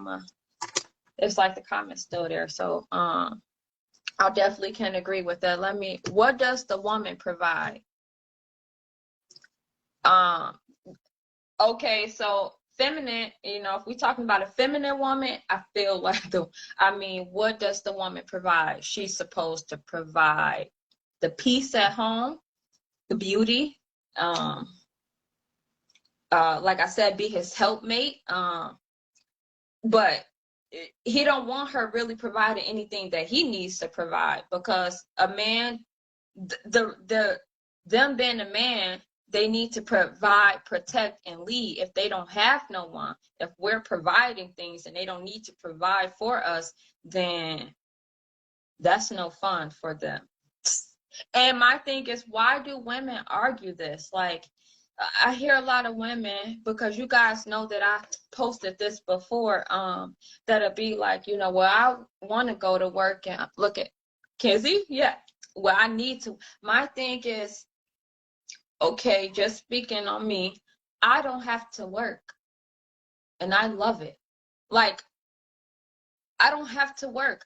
it's like the comment's still there. So I definitely can agree with that. What does the woman provide? Okay, so feminine, you know, if we're talking about a feminine woman, I feel like what does the woman provide? She's supposed to provide the peace at home, the beauty, like I said, be his helpmate. But he don't want her really providing anything that he needs to provide, because a man, them being a man, they need to provide, protect, and lead. If they don't have no one, if we're providing things and they don't need to provide for us, then that's no fun for them. And my thing is, why do women argue this? Like, I hear a lot of women, because you guys know that I posted this before, that'll be like, you know, well, I want to go to work and look at Kizzy. Yeah, well, I need to. My thing is, okay, just speaking on me, I don't have to work, and I love it. Like, I don't have to work.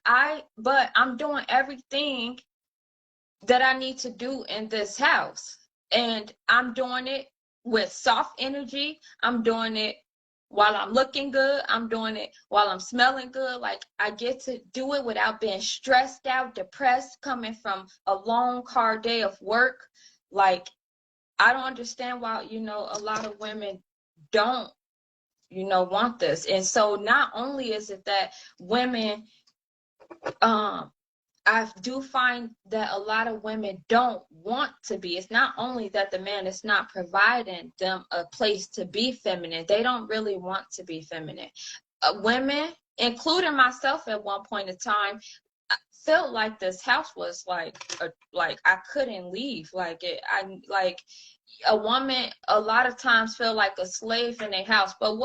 But I'm doing everything that I need to do in this house, and I'm doing it with soft energy. I'm doing it while I'm looking good. I'm doing it while I'm smelling good. Like, I get to do it without being stressed out, depressed, coming from a long, hard day of work. Like, I don't understand why, you know, a lot of women don't, you know, want this. And so not only is it that women, I do find that a lot of women don't want to be. It's not only that the man is not providing them a place to be feminine. They don't really want to be feminine. Women, including myself at one point in time, I felt like this house was like I couldn't leave. Like, a woman a lot of times feel like a slave in a house. But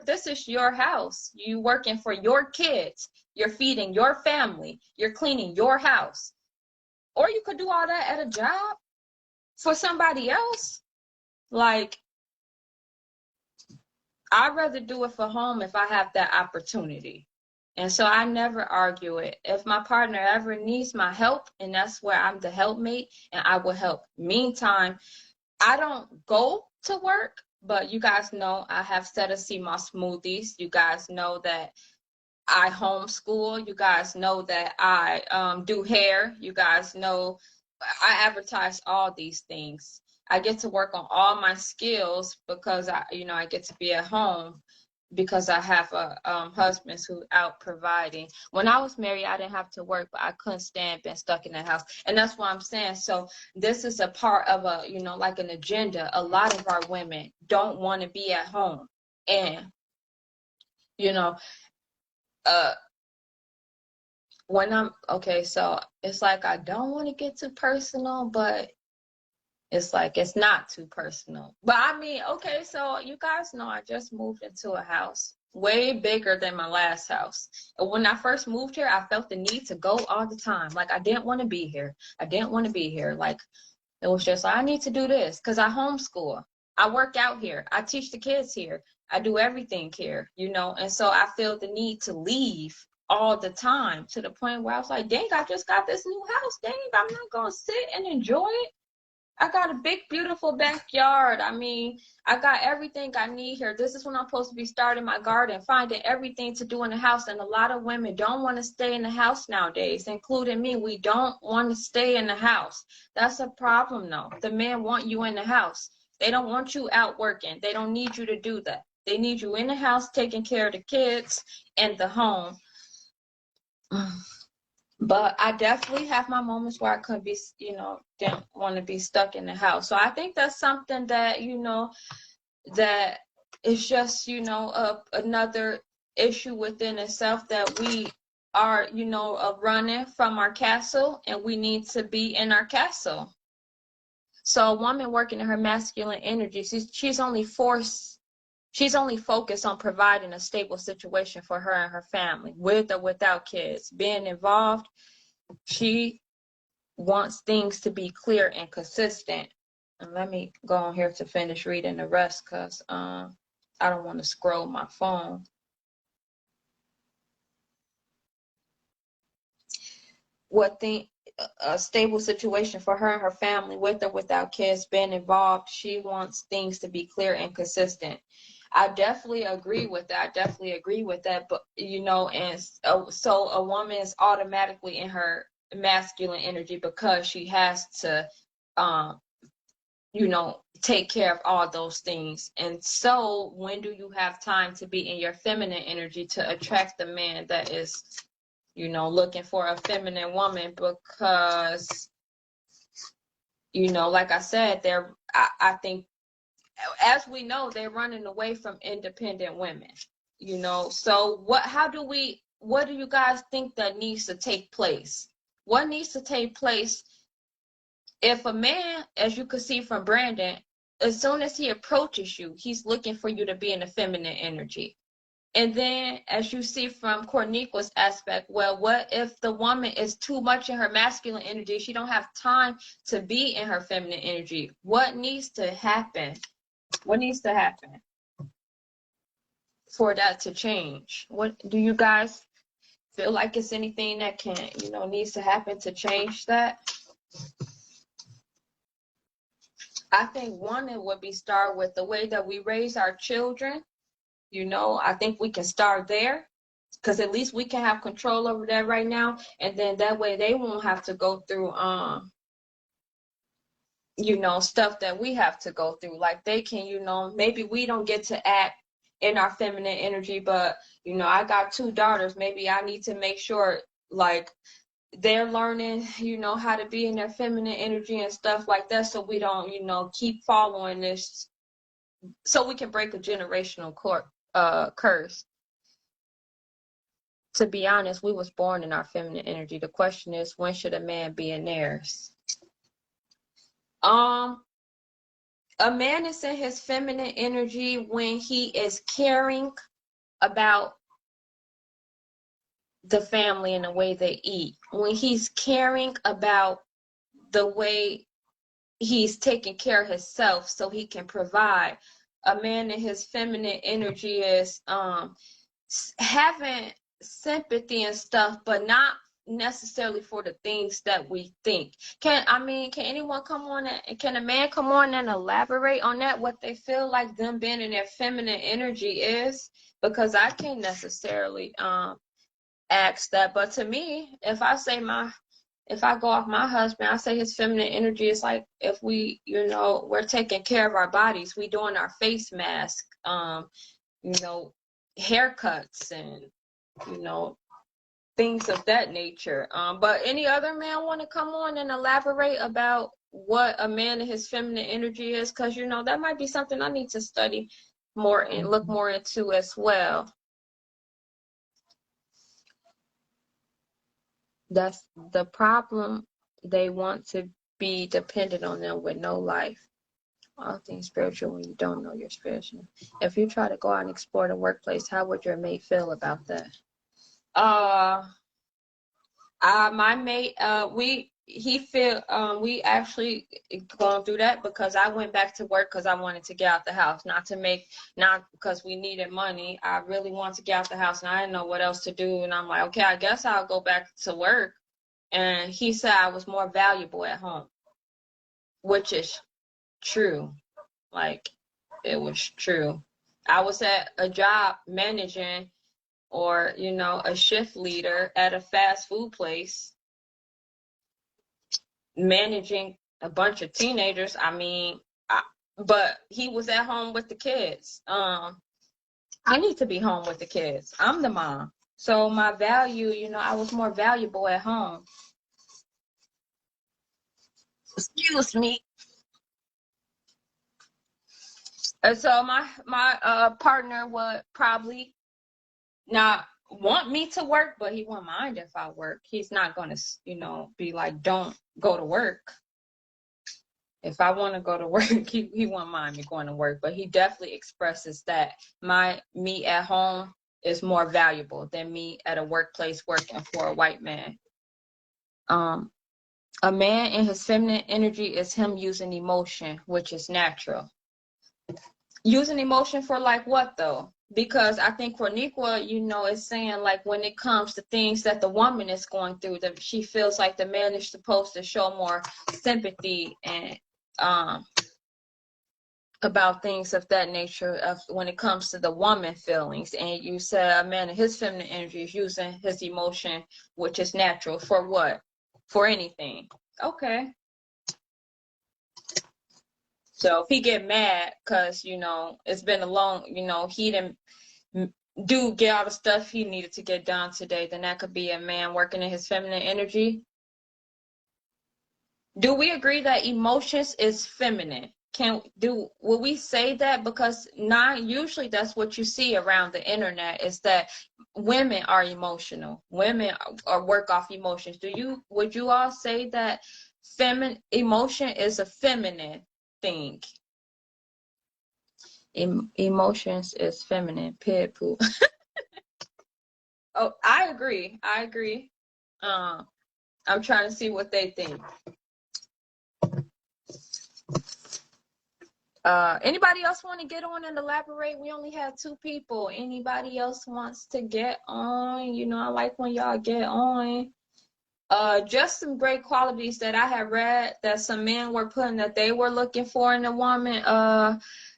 this is your house. You working for your kids. You're feeding your family. You're cleaning your house. Or you could do all that at a job for somebody else. Like, I'd rather do it for home if I have that opportunity. And so I never argue it. If my partner ever needs my help, and that's where I'm the helpmate, and I will help. Meantime, I don't go to work, but you guys know I have set aside my smoothies. You guys know that I homeschool. You guys know that I do hair. You guys know I advertise all these things. I get to work on all my skills because I get to be at home because I have a husband who out providing. When I was married, I didn't have to work, but I couldn't stand being stuck in the house. And that's what I'm saying. So this is a part of like an agenda. A lot of our women don't want to be at home. And, uh, so it's like I don't want to get too personal, but it's like it's not too personal. But I mean, okay, so you guys know I just moved into a house way bigger than my last house. And when I first moved here, I felt the need to go all the time. Like I didn't want to be here. I didn't want to be here. Like it was just like I need to do this because I homeschool. I work out here. I teach the kids here. I do everything here, and so I feel the need to leave all the time to the point where I was like, dang, I just got this new house. Dang, I'm not going to sit and enjoy it. I got a big, beautiful backyard. I mean, I got everything I need here. This is when I'm supposed to be starting my garden, finding everything to do in the house. And a lot of women don't want to stay in the house nowadays, including me. We don't want to stay in the house. That's a problem, though. The men want you in the house. They don't want you out working. They don't need you to do that. They need you in the house taking care of the kids and the home. But I definitely have my moments where I could be, didn't want to be stuck in the house. So I think that's something that, that is just, another issue within itself that we are, running from our castle and we need to be in our castle. So a woman working in her masculine energy, she's only focused on providing a stable situation for her and her family, with or without kids. Being involved, she wants things to be clear and consistent. And let me go on here to finish reading the rest because I don't want to scroll my phone. A stable situation for her and her family, with or without kids, being involved, she wants things to be clear and consistent. I definitely agree with that. But, so a woman is automatically in her masculine energy because she has to, take care of all those things. And so when do you have time to be in your feminine energy to attract the man that is, looking for a feminine woman? Because, like I said, I think, as we know, they're running away from independent women, so what do you guys think that needs to take place? What needs to take place if a man, as you could see from Brandon, as soon as he approaches you, he's looking for you to be in the feminine energy? And then, as you see from Corniqua's aspect, well, what if the woman is too much in her masculine energy? She don't have time to be in her feminine energy. What needs to happen? What needs to happen for that to change? What do you guys feel like it's anything that can, needs to happen to change that? I think one, it would be start with the way that we raise our children. I think we can start there because at least we can have control over that right now. And then that way they won't have to go through, stuff that we have to go through. Like they can, maybe we don't get to act in our feminine energy, but, I got 2 daughters. Maybe I need to make sure, like, they're learning, how to be in their feminine energy and stuff like that, so we don't, keep following this, so we can break a generational curse. To be honest, we was born in our feminine energy. The question is, when should a man be in theirs? A man is in his feminine energy when he is caring about the family and the way they eat. When he's caring about the way he's taking care of himself so he can provide. A man in his feminine energy is having sympathy and stuff, but not necessarily for the things that we think. Can anyone come on and can a man come on and elaborate on that, what they feel like them being in their feminine energy is? Because I can't necessarily ask that, but to me, if I go off my husband, I say his feminine energy is like if we, we're taking care of our bodies, we doing our face mask, haircuts and, things of that nature. But any other man want to come on and elaborate about what a man and his feminine energy is? Because, that might be something I need to study more and look more into as well. That's the problem. They want to be dependent on them with no life. All things spiritual when you don't know you're spiritual. If you try to go out and explore the workplace, how would your mate feel about that? My mate, we actually going through that because I went back to work because I wanted to get out the house, not because we needed money. I really wanted to get out the house and I didn't know what else to do. And I'm like, okay, I guess I'll go back to work. And he said I was more valuable at home, which is true. Like, it was true. I was at a job managing or, a shift leader at a fast food place, managing a bunch of teenagers. But he was at home with the kids. I need to be home with the kids. I'm the mom. So my value, I was more valuable at home. Excuse me. And so my partner would probably not want me to work, but he won't mind if I work. He's not going to, be like, don't go to work. If I want to go to work, he won't mind me going to work. But he definitely expresses that me at home is more valuable than me at a workplace working for a white man. A man in his feminine energy is him using emotion, which is natural. Using emotion for like what though? Because I think Corniqua, is saying like when it comes to things that the woman is going through, that she feels like the man is supposed to show more sympathy and about things of that nature of when it comes to the woman feelings. And you said a man in his feminine energy is using his emotion, which is natural, for what? For anything. Okay. So if he get mad because, it's been a long, he didn't get all the stuff he needed to get done today, then that could be a man working in his feminine energy. Do we agree that emotions is feminine? Will we say that? Because not usually that's what you see around the internet, is that women are emotional. Women are work off emotions. Would you all say that emotion is a feminine thing? Emotions is feminine. Pit poop. Oh, I agree. I'm trying to see what they think. Anybody else want to get on and elaborate? We only have 2 people. Anybody else wants to get on? I like when y'all get on. Just some great qualities that I have read that some men were putting that they were looking for in a woman.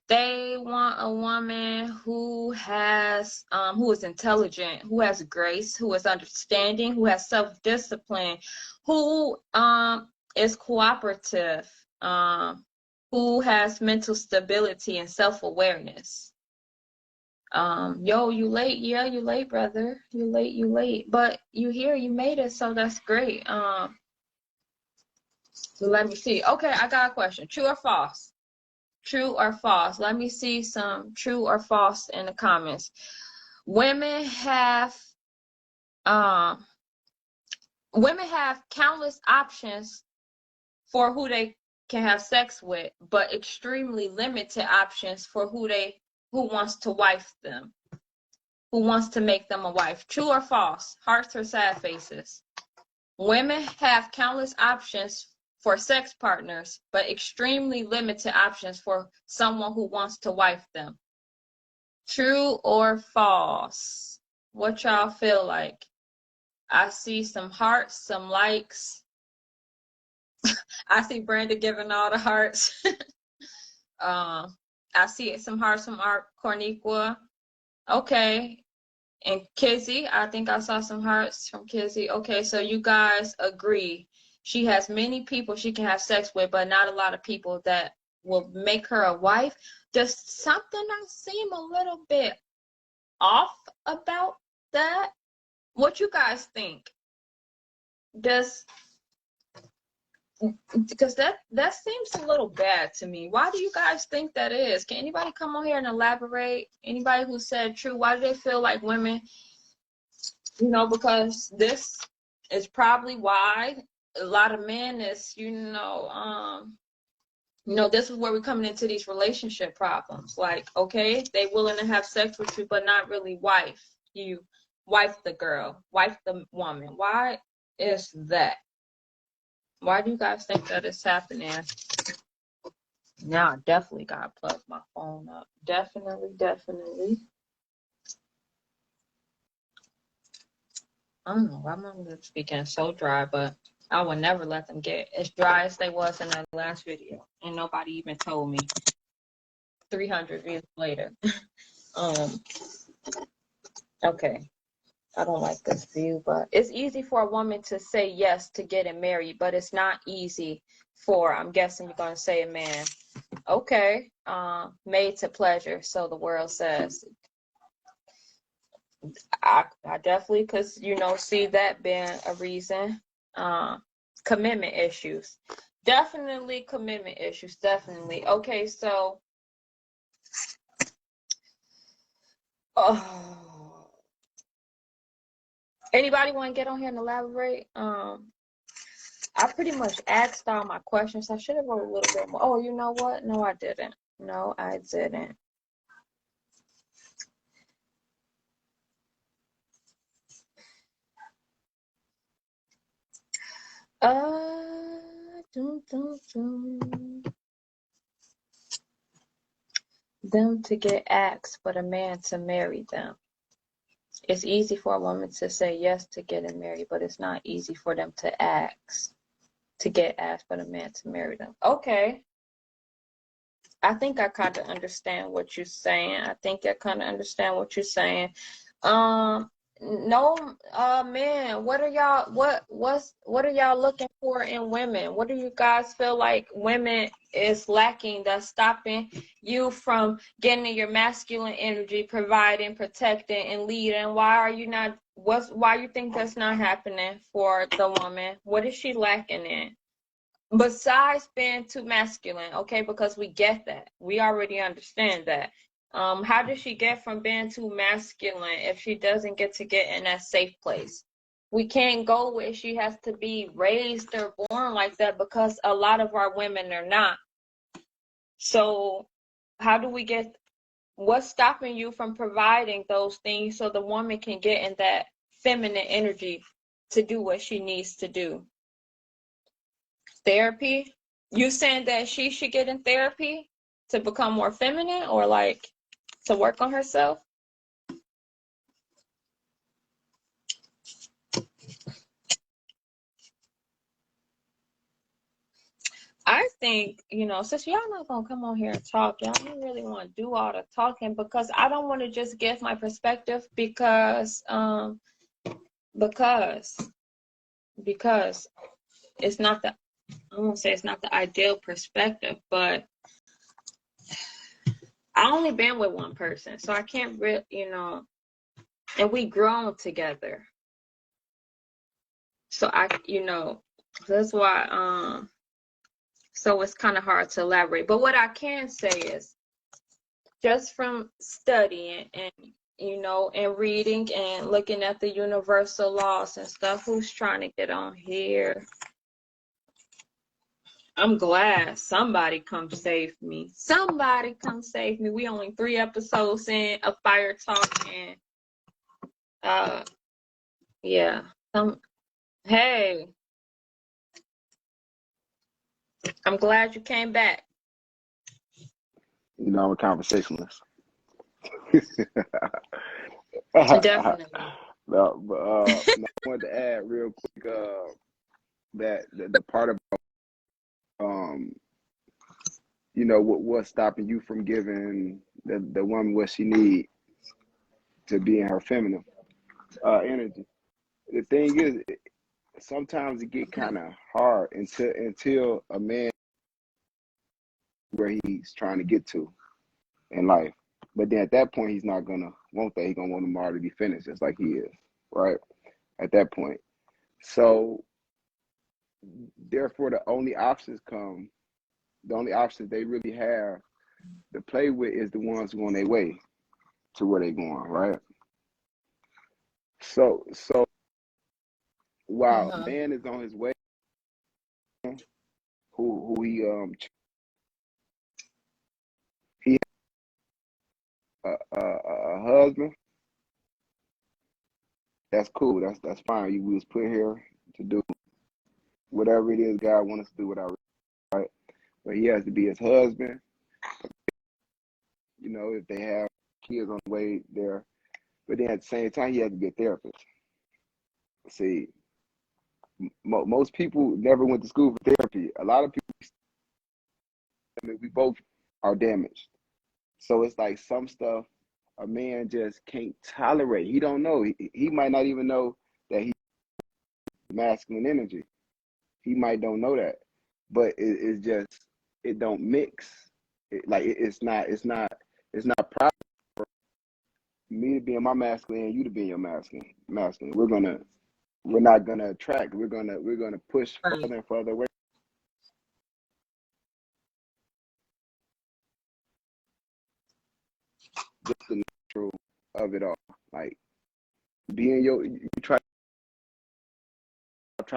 They want a woman who is intelligent, who has grace, who is understanding, who has self-discipline, who is cooperative, who has mental stability and self-awareness. You late? Yeah, you late, brother. You late. But you here, you made it, so that's great. So let me see. Okay, I got a question. True or false? True or false? Let me see some true or false in the comments. Women have countless options for who they can have sex with, but extremely limited options for who wants to wife them, who wants to make them a wife. True or false? Hearts or sad faces? Women have countless options for sex partners, but extremely limited options for someone who wants to wife them. True or false? What y'all feel like? I see some hearts, some likes. I see Brenda giving all the hearts. I see some hearts from Art Corniqua. Okay. And Kizzy, I think I saw some hearts from Kizzy. Okay, so you guys agree. She has many people she can have sex with, but not a lot of people that will make her a wife. Just something I seem a little bit off about that. What you guys think? Just because that seems a little bad to me. Why do you guys think that is? Can anybody come on here and elaborate? Anybody who said true, why do they feel like women, because this is probably why a lot of men is, this is where we're coming into these relationship problems. Like, okay, they willing to have sex with you, but not really wife you, wife the girl, wife the woman. Why is that? Why do you guys think that is happening? Now I definitely gotta plug my phone up. Definitely. I don't know why my lips became so dry, but I would never let them get as dry as they was in that last video. And nobody even told me 300 views later. Okay. I don't like this view, but it's easy for a woman to say yes to getting married, but it's not easy for, I'm guessing you're going to say, a man. Okay. Made to pleasure, so the world says. I definitely could, see that being a reason. Commitment issues. Definitely commitment issues. Definitely. Okay, so. Anybody want to get on here and elaborate? I pretty much asked all my questions. I should have wrote a little bit more. Oh, you know what? No, I didn't. No, I didn't. Them to get asked, but a man to marry them. It's easy for a woman to say yes to getting married, but it's not easy for them to get asked, but a man to marry them. Okay. I think I kind of understand what you're saying. No, man, what are y'all looking for in women? What do you guys feel like women is lacking that's stopping you from getting your masculine energy, providing, protecting, and leading? Why you think that's not happening for the woman? What is she lacking in? Besides being too masculine, okay, because we get that. We already understand that. How does she get from being too masculine if she doesn't get in that safe place? We can't go where she has to be raised or born like that, because a lot of our women are not. So how do we what's stopping you from providing those things so the woman can get in that feminine energy to do what she needs to do? Therapy? You saying that she should get in therapy to become more feminine, or like to work on herself? I think, since y'all not gonna come on here and talk, y'all don't really want to do all the talking, because I don't want to just give my perspective, because it's not I won't say it's not the ideal perspective, but I only been with one person, so I can't really, and we grown together. So that's why, so it's kind of hard to elaborate. But what I can say is, just from studying and, and reading and looking at the universal laws and stuff, who's trying to get on here? I'm glad somebody come save me. Somebody come save me. We only 3 episodes in of Fire Talk, and yeah. Hey, I'm glad you came back. I'm a conversationalist. Definitely. I wanted to add real quick that the part about what's stopping you from giving the woman what she needs to be in her feminine energy. The thing is, sometimes it get kind of hard until a man where he's trying to get to in life. But then at that point, he's not gonna want that. He's gonna want them all to be finished, just like he is, right? At that point. So therefore, the only options they really have to play with is the ones who on their way to where they going, right? So while a man is on his way, who he a husband, that's cool. That's fine. We was put here to do whatever it is God wants us to do with our right. But he has to be his husband. If they have kids on the way there, but then at the same time, he has to be a therapist. See, most people never went to school for therapy. A lot of people, we both are damaged. So it's like some stuff a man just can't tolerate. He don't know. He might not even know that he's masculine energy. He might don't know that, but it's just it don't mix. It's not proper for me to be in my masculine and you to be in your masculine. We're not gonna attract. We're gonna push further and further away. Just the natural of it all. Like being you try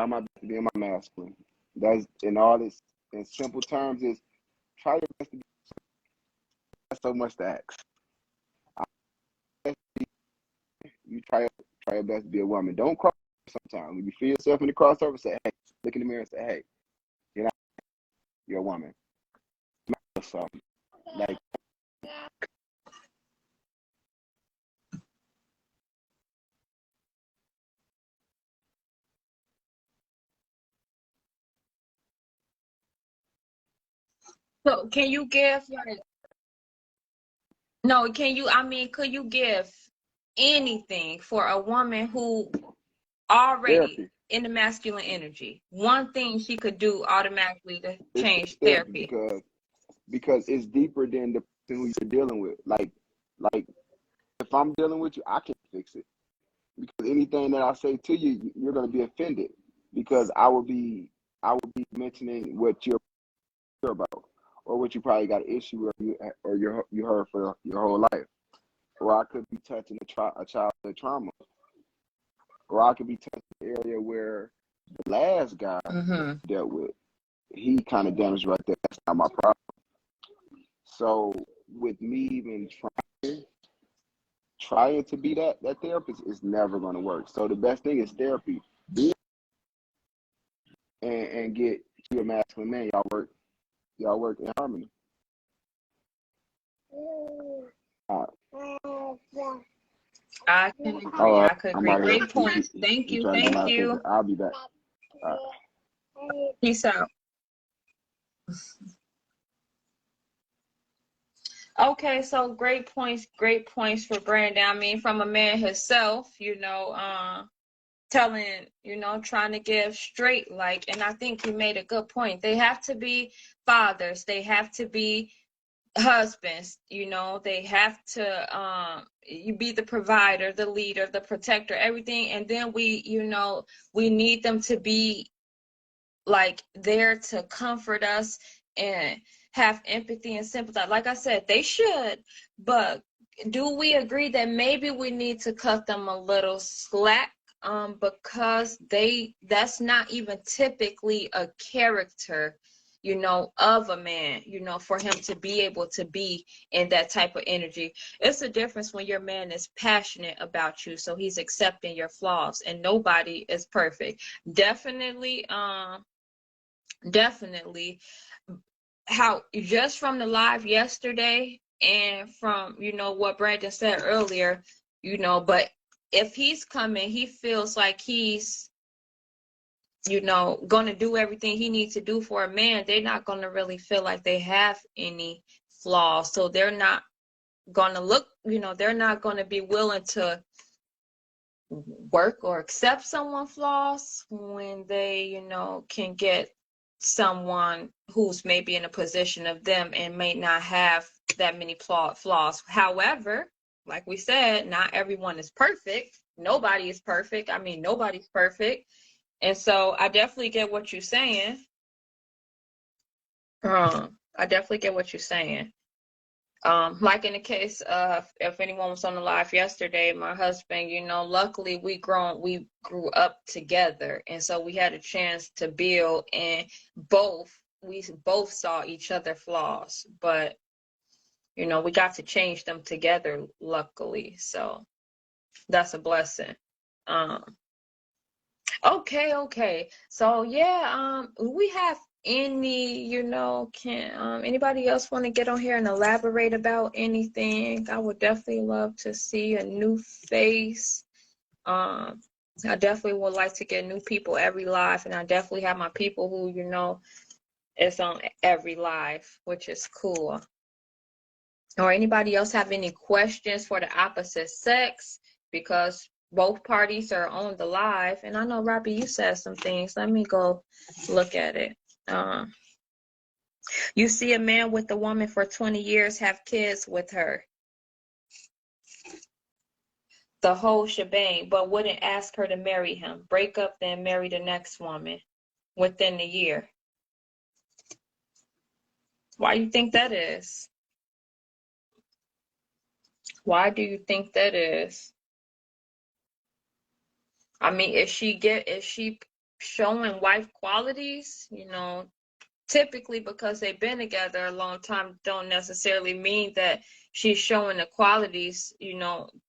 my best to be in my masculine. That's in all this in simple terms is try your best to be. That's so much to ask. You try your best to be a woman. Don't cross sometimes. When you feel yourself in the crossover, say, hey, look in the mirror and say, hey, you're a woman. So, like, So can you give no, could you give anything for a woman who already therapy. in the masculine energy? One thing she could do automatically to It's change therapy therapy. because it's deeper than the person who you're dealing with. Like if I'm dealing with you, I can fix it. Because anything that I say to you, you're gonna be offended because I will be mentioning what you're about or what you probably got an issue with you heard for your whole life. Or I could be touching a childhood trauma. Or I could be touching the area where the last guy dealt with. He kind of damaged right there. That's not my problem. So with me even trying to be that therapist is never going to work. So the best thing is therapy. Be and get to a masculine man. Y'all work in harmony. I can agree. All right, I could I'm agree. out here. Great points. Thank He you. trying to do my Thank attention. you. I'll be back. Peace out. Okay, so great points for Brandon. I mean, from a man himself, trying to give straight, and I think he made a good point. They have to be fathers, they have to be husbands, they have to you be the provider, the leader, the protector, everything. And then we need them to be like there to comfort us and have empathy and sympathy. Like I said, they should, but do we agree that maybe we need to cut them a little slack, because that's not even typically a character of a man, for him to be able to be in that type of energy. It's a difference when your man is passionate about you, so he's accepting your flaws, and nobody is perfect. Definitely how just from the live yesterday and from what Brandon said earlier, but if he's coming, he feels like he's, going to do everything he needs to do for a man, they're not going to really feel like they have any flaws. So they're not going to look, they're not going to be willing to work or accept someone's flaws when they, can get someone who's maybe in a position of them and may not have that many flaws. However, like we said, not everyone is perfect. Nobody is perfect. I mean, nobody's perfect. And so I definitely get what you're saying. I definitely get what you're saying. Like in the case of, if anyone was on the live yesterday, my husband, luckily we grew up together. And so we had a chance to build, and we both saw each other flaws, but, we got to change them together, luckily. So that's a blessing. Okay. So yeah, we have any, can anybody else want to get on here and elaborate about anything? I would definitely love to see a new face. I definitely would like to get new people every live, and I definitely have my people who, is on every live, which is cool. Or anybody else have any questions for the opposite sex? Because both parties are on the live. And I know, Robbie, you said some things. Let me go look at it. You see a man with a woman for 20 years, have kids with her. The whole shebang, but wouldn't ask her to marry him. Break up, then marry the next woman within the year. Why do you think that is? Why do you think that is? I mean, is she showing wife qualities? Typically because they've been together a long time don't necessarily mean that she's showing the qualities,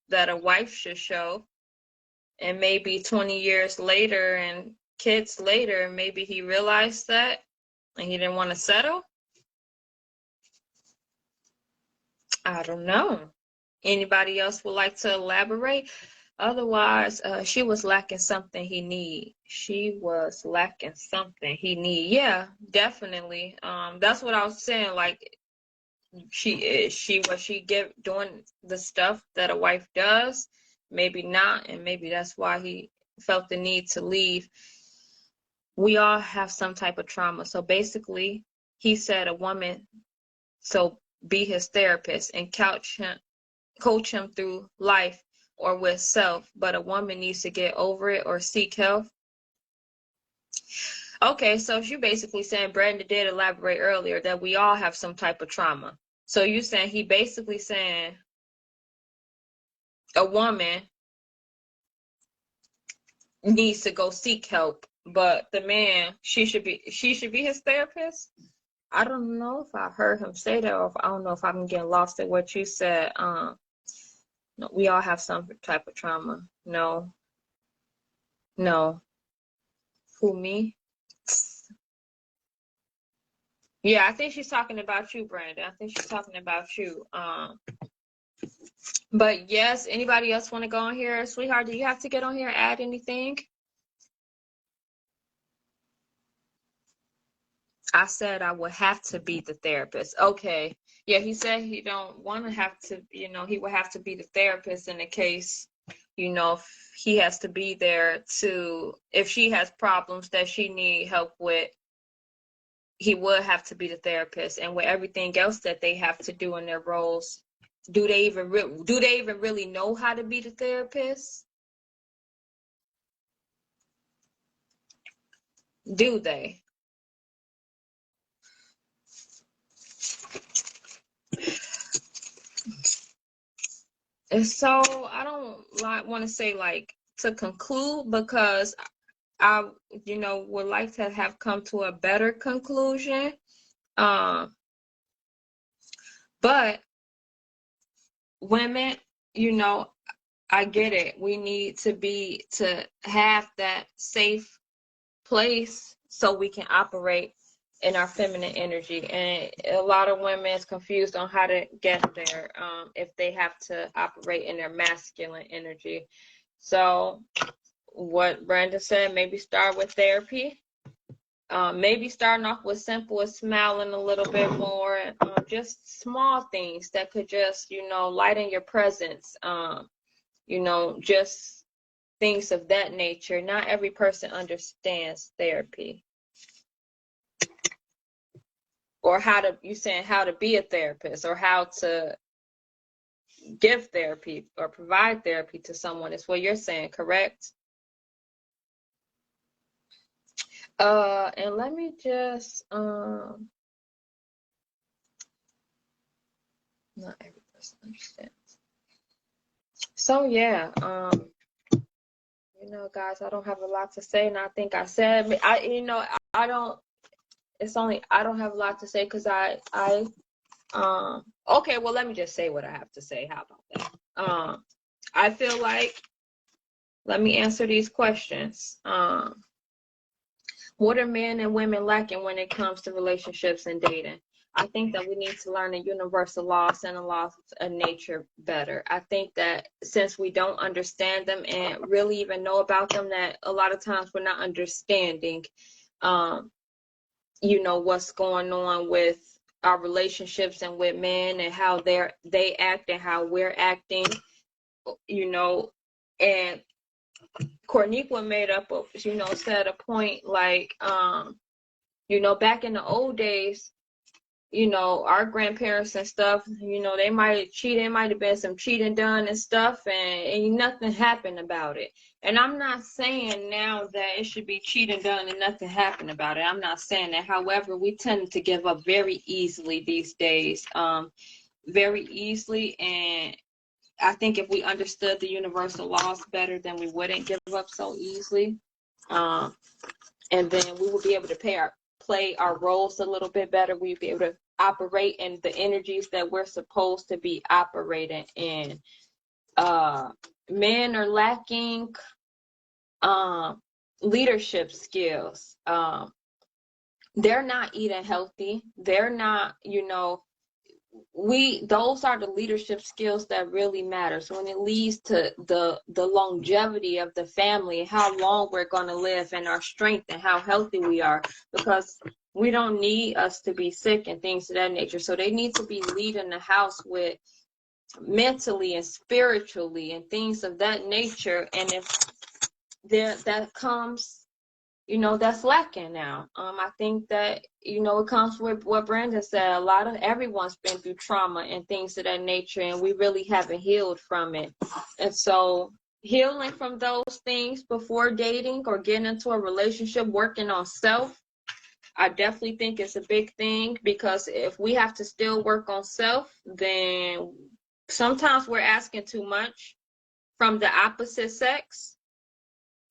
that a wife should show. And maybe 20 years later and kids later, maybe he realized that and he didn't want to settle. I don't know. Anybody else would like to elaborate? Otherwise, she was lacking something he need. She was lacking something he need. Yeah, definitely. That's what I was saying. Like, was she doing the stuff that a wife does? Maybe not, and maybe that's why he felt the need to leave. We all have some type of trauma. So basically, he said a woman, so be his therapist and coach him through life or with self, but a woman needs to get over it or seek help. Okay, so you're basically saying, Brandon did elaborate earlier, that we all have some type of trauma. So you're saying he basically saying a woman needs to go seek help, but the man, she should be his therapist? I don't know if I heard him say that, or I don't know if I'm getting lost in what you said. No, we all have some type of trauma. No. Who, me? Yeah, I think she's talking about you, Brandon. I think she's talking about you. But yes, anybody else want to go on here? Sweetheart, do you have to get on here and add anything? I said I would have to be the therapist. Okay. Yeah, he said he don't want to have to, he would have to be the therapist in the case, if he has to be there if she has problems that she need help with, he would have to be the therapist. And with everything else that they have to do in their roles, do they even really know how to be the therapist? Do they? And so I don't want to say like to conclude, because I, would like to have come to a better conclusion. But women, I get it. We need to have that safe place so we can operate in our feminine energy. And a lot of women is confused on how to get there, if they have to operate in their masculine energy. So what Brenda said, maybe start with therapy. Maybe starting off with simple as smiling a little bit more, just small things that could just, lighten your presence. Just things of that nature. Not every person understands therapy, or how to be a therapist, or how to give therapy or provide therapy to someone, is what you're saying, correct? And let me just, not every person understands. So yeah, guys, I don't have a lot to say, and I think I said, I don't. I don't have a lot to say because okay, well, let me just say what I have to say. How about that? I feel like, let me answer these questions. What are men and women lacking when it comes to relationships and dating? I think that we need to learn the universal laws and the laws of nature better. I think that since we don't understand them and really even know about them, that a lot of times we're not understanding, what's going on with our relationships and with men, and how they act and how we're acting, and Corniqua made up of, said a point like, back in the old days, our grandparents and stuff, they might cheat. There might have been some cheating done and stuff, and nothing happened about it. And I'm not saying now that it should be cheating done and nothing happened about it. I'm not saying that. However, we tend to give up very easily these days, very easily. And I think if we understood the universal laws better, then we wouldn't give up so easily. And then we would be able to play our roles a little bit better. We'd be able to operate in the energies that we're supposed to be operating in. Men are lacking leadership skills. They're not eating healthy. They're not, those are the leadership skills that really matter. So when it leads to the longevity of the family, how long we're going to live, and our strength and how healthy we are, because we don't need us to be sick and things of that nature. So they need to be leading the house with mentally and spiritually and things of that nature. And if that comes, that's lacking now. I think that, it comes with what Brandon said. Everyone's been through trauma and things of that nature, and we really haven't healed from it. And so healing from those things before dating or getting into a relationship, working on self, I definitely think it's a big thing, because if we have to still work on self, then sometimes we're asking too much from the opposite sex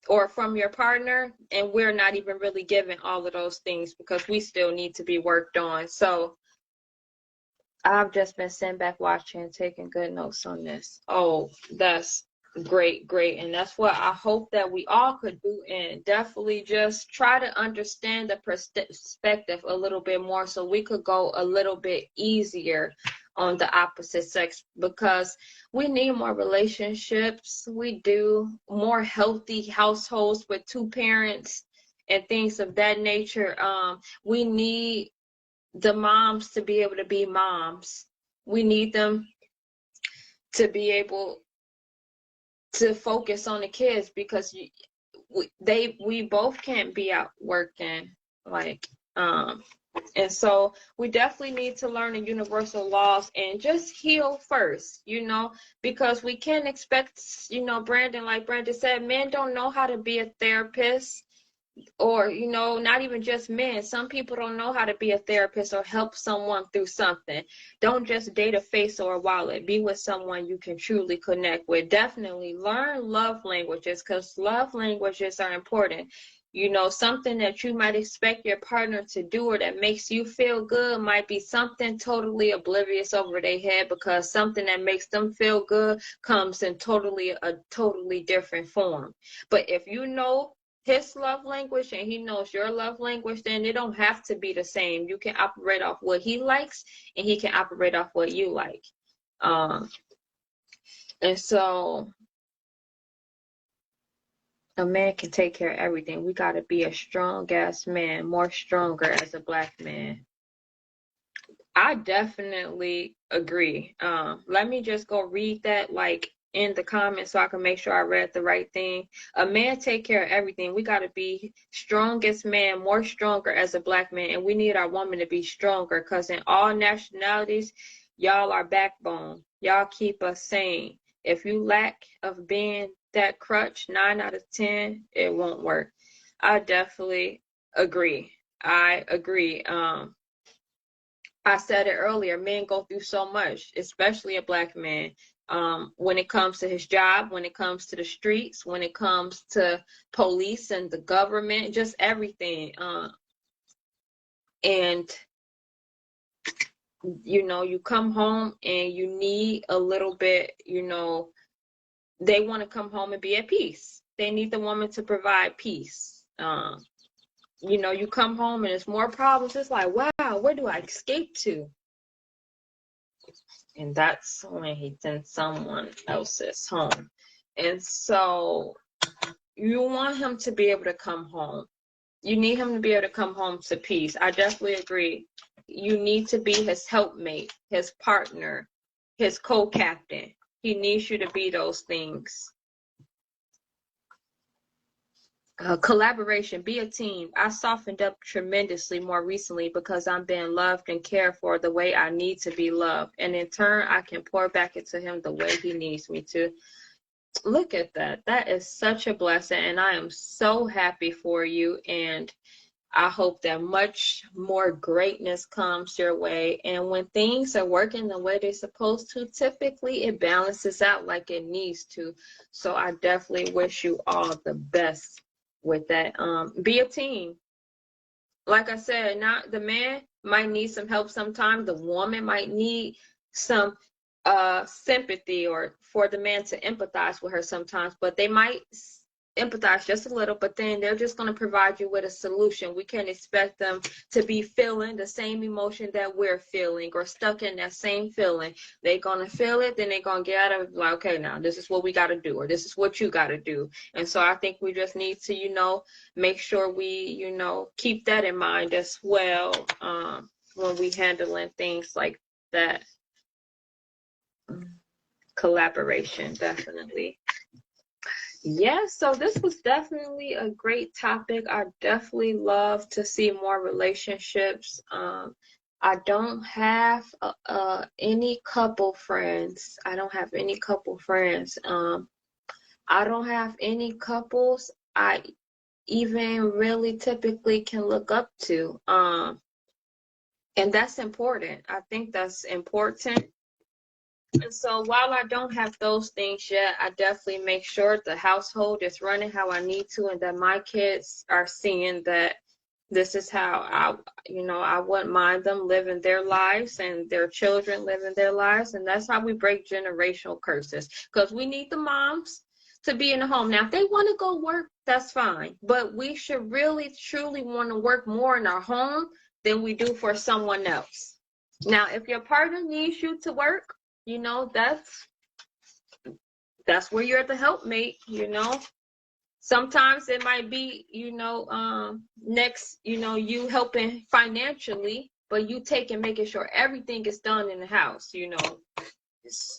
or from your partner, and we're not even really giving all of those things, because we still need to be worked on. So I've just been sitting back watching and taking good notes on this. Oh, that's great. And that's what I hope that we all could do, and definitely just try to understand the perspective a little bit more, so we could go a little bit easier on the opposite sex, because we need more relationships. We do more healthy households with two parents and things of that nature. We need the moms to be able to be moms. We need them to be able to focus on the kids, because we both can't be out working, and so we definitely need to learn the universal laws and just heal first, because we can't expect, Brandon, like Brandon said, men don't know how to be a therapist, or, not even just men. Some people don't know how to be a therapist or help someone through something. Don't just date a face or a wallet. Be with someone you can truly connect with. Definitely learn love languages, because love languages are important. Something that you might expect your partner to do or that makes you feel good might be something totally oblivious over their head, because something that makes them feel good comes in a totally different form. But if you know his love language and he knows your love language, then it don't have to be the same. You can operate off what he likes, and he can operate off what you like. And so A man can take care of everything. We got to be a strong-ass man, more stronger as a black man. I definitely agree. Let me just go read that like in the comments so I can make sure I read the right thing. A man take care of everything. We got to be strongest man, more stronger as a black man. And we need our woman to be stronger because in all nationalities, y'all are backbone. Y'all keep us sane. If you lack of being that crutch, 9 out of 10, it won't work. I definitely agree. I agree. I said it earlier, men go through so much, especially a black man, when it comes to his job, when it comes to the streets, when it comes to police and the government, just everything. And, you know, you come home and you need a little bit, you know, they want to come home and be at peace. They need the woman to provide peace. You know, you come home and there's more problems. It's like, wow, where do I escape to? And that's when he's in someone else's home. And so you want him to be able to come home. You need him to be able to come home to peace. I definitely agree. You need to be his helpmate, his partner, his co-captain. He needs you to be those things. Collaboration, be a team. I softened up tremendously more recently because I'm being loved and cared for the way I need to be loved. And in turn, I can pour back into him the way he needs me to. Look at that. That is such a blessing. And I am so happy for you. And I hope that much more greatness comes your way. And when things are working the way they're supposed to, typically it balances out like it needs to. So I definitely wish you all the best with that. Be a team. Like I said, not the man might need some help sometimes. The woman might need some sympathy or for the man to empathize with her sometimes, but they might empathize just a little, but then they're just going to provide you with a solution. We can't expect them to be feeling the same emotion that we're feeling or stuck in that same feeling. They're going to feel it, then they're going to get out of it like, okay, now this is what we got to do, or this is what you got to do. And so I think we just need to, you know, make sure we, you know, keep that in mind as well when we handling things like that. Collaboration, definitely. Yeah, so this was definitely a great topic. I definitely love to see more relationships. I don't have any couple friends. I don't have any couple friends. I don't have any couples I even really typically can look up to. And that's important. I think that's important. And so while I don't have those things yet, I definitely make sure the household is running how I need to, and that my kids are seeing that this is how I wouldn't mind them living their lives and their children living their lives. And that's how we break generational curses, because we need the moms to be in the home. Now, if they want to go work, that's fine. But we should really, truly want to work more in our home than we do for someone else. Now, if your partner needs you to work, you know, that's where you're the helpmate, you know. Sometimes it might be, you know, next, you know, you helping financially, but you making sure everything is done in the house, you know.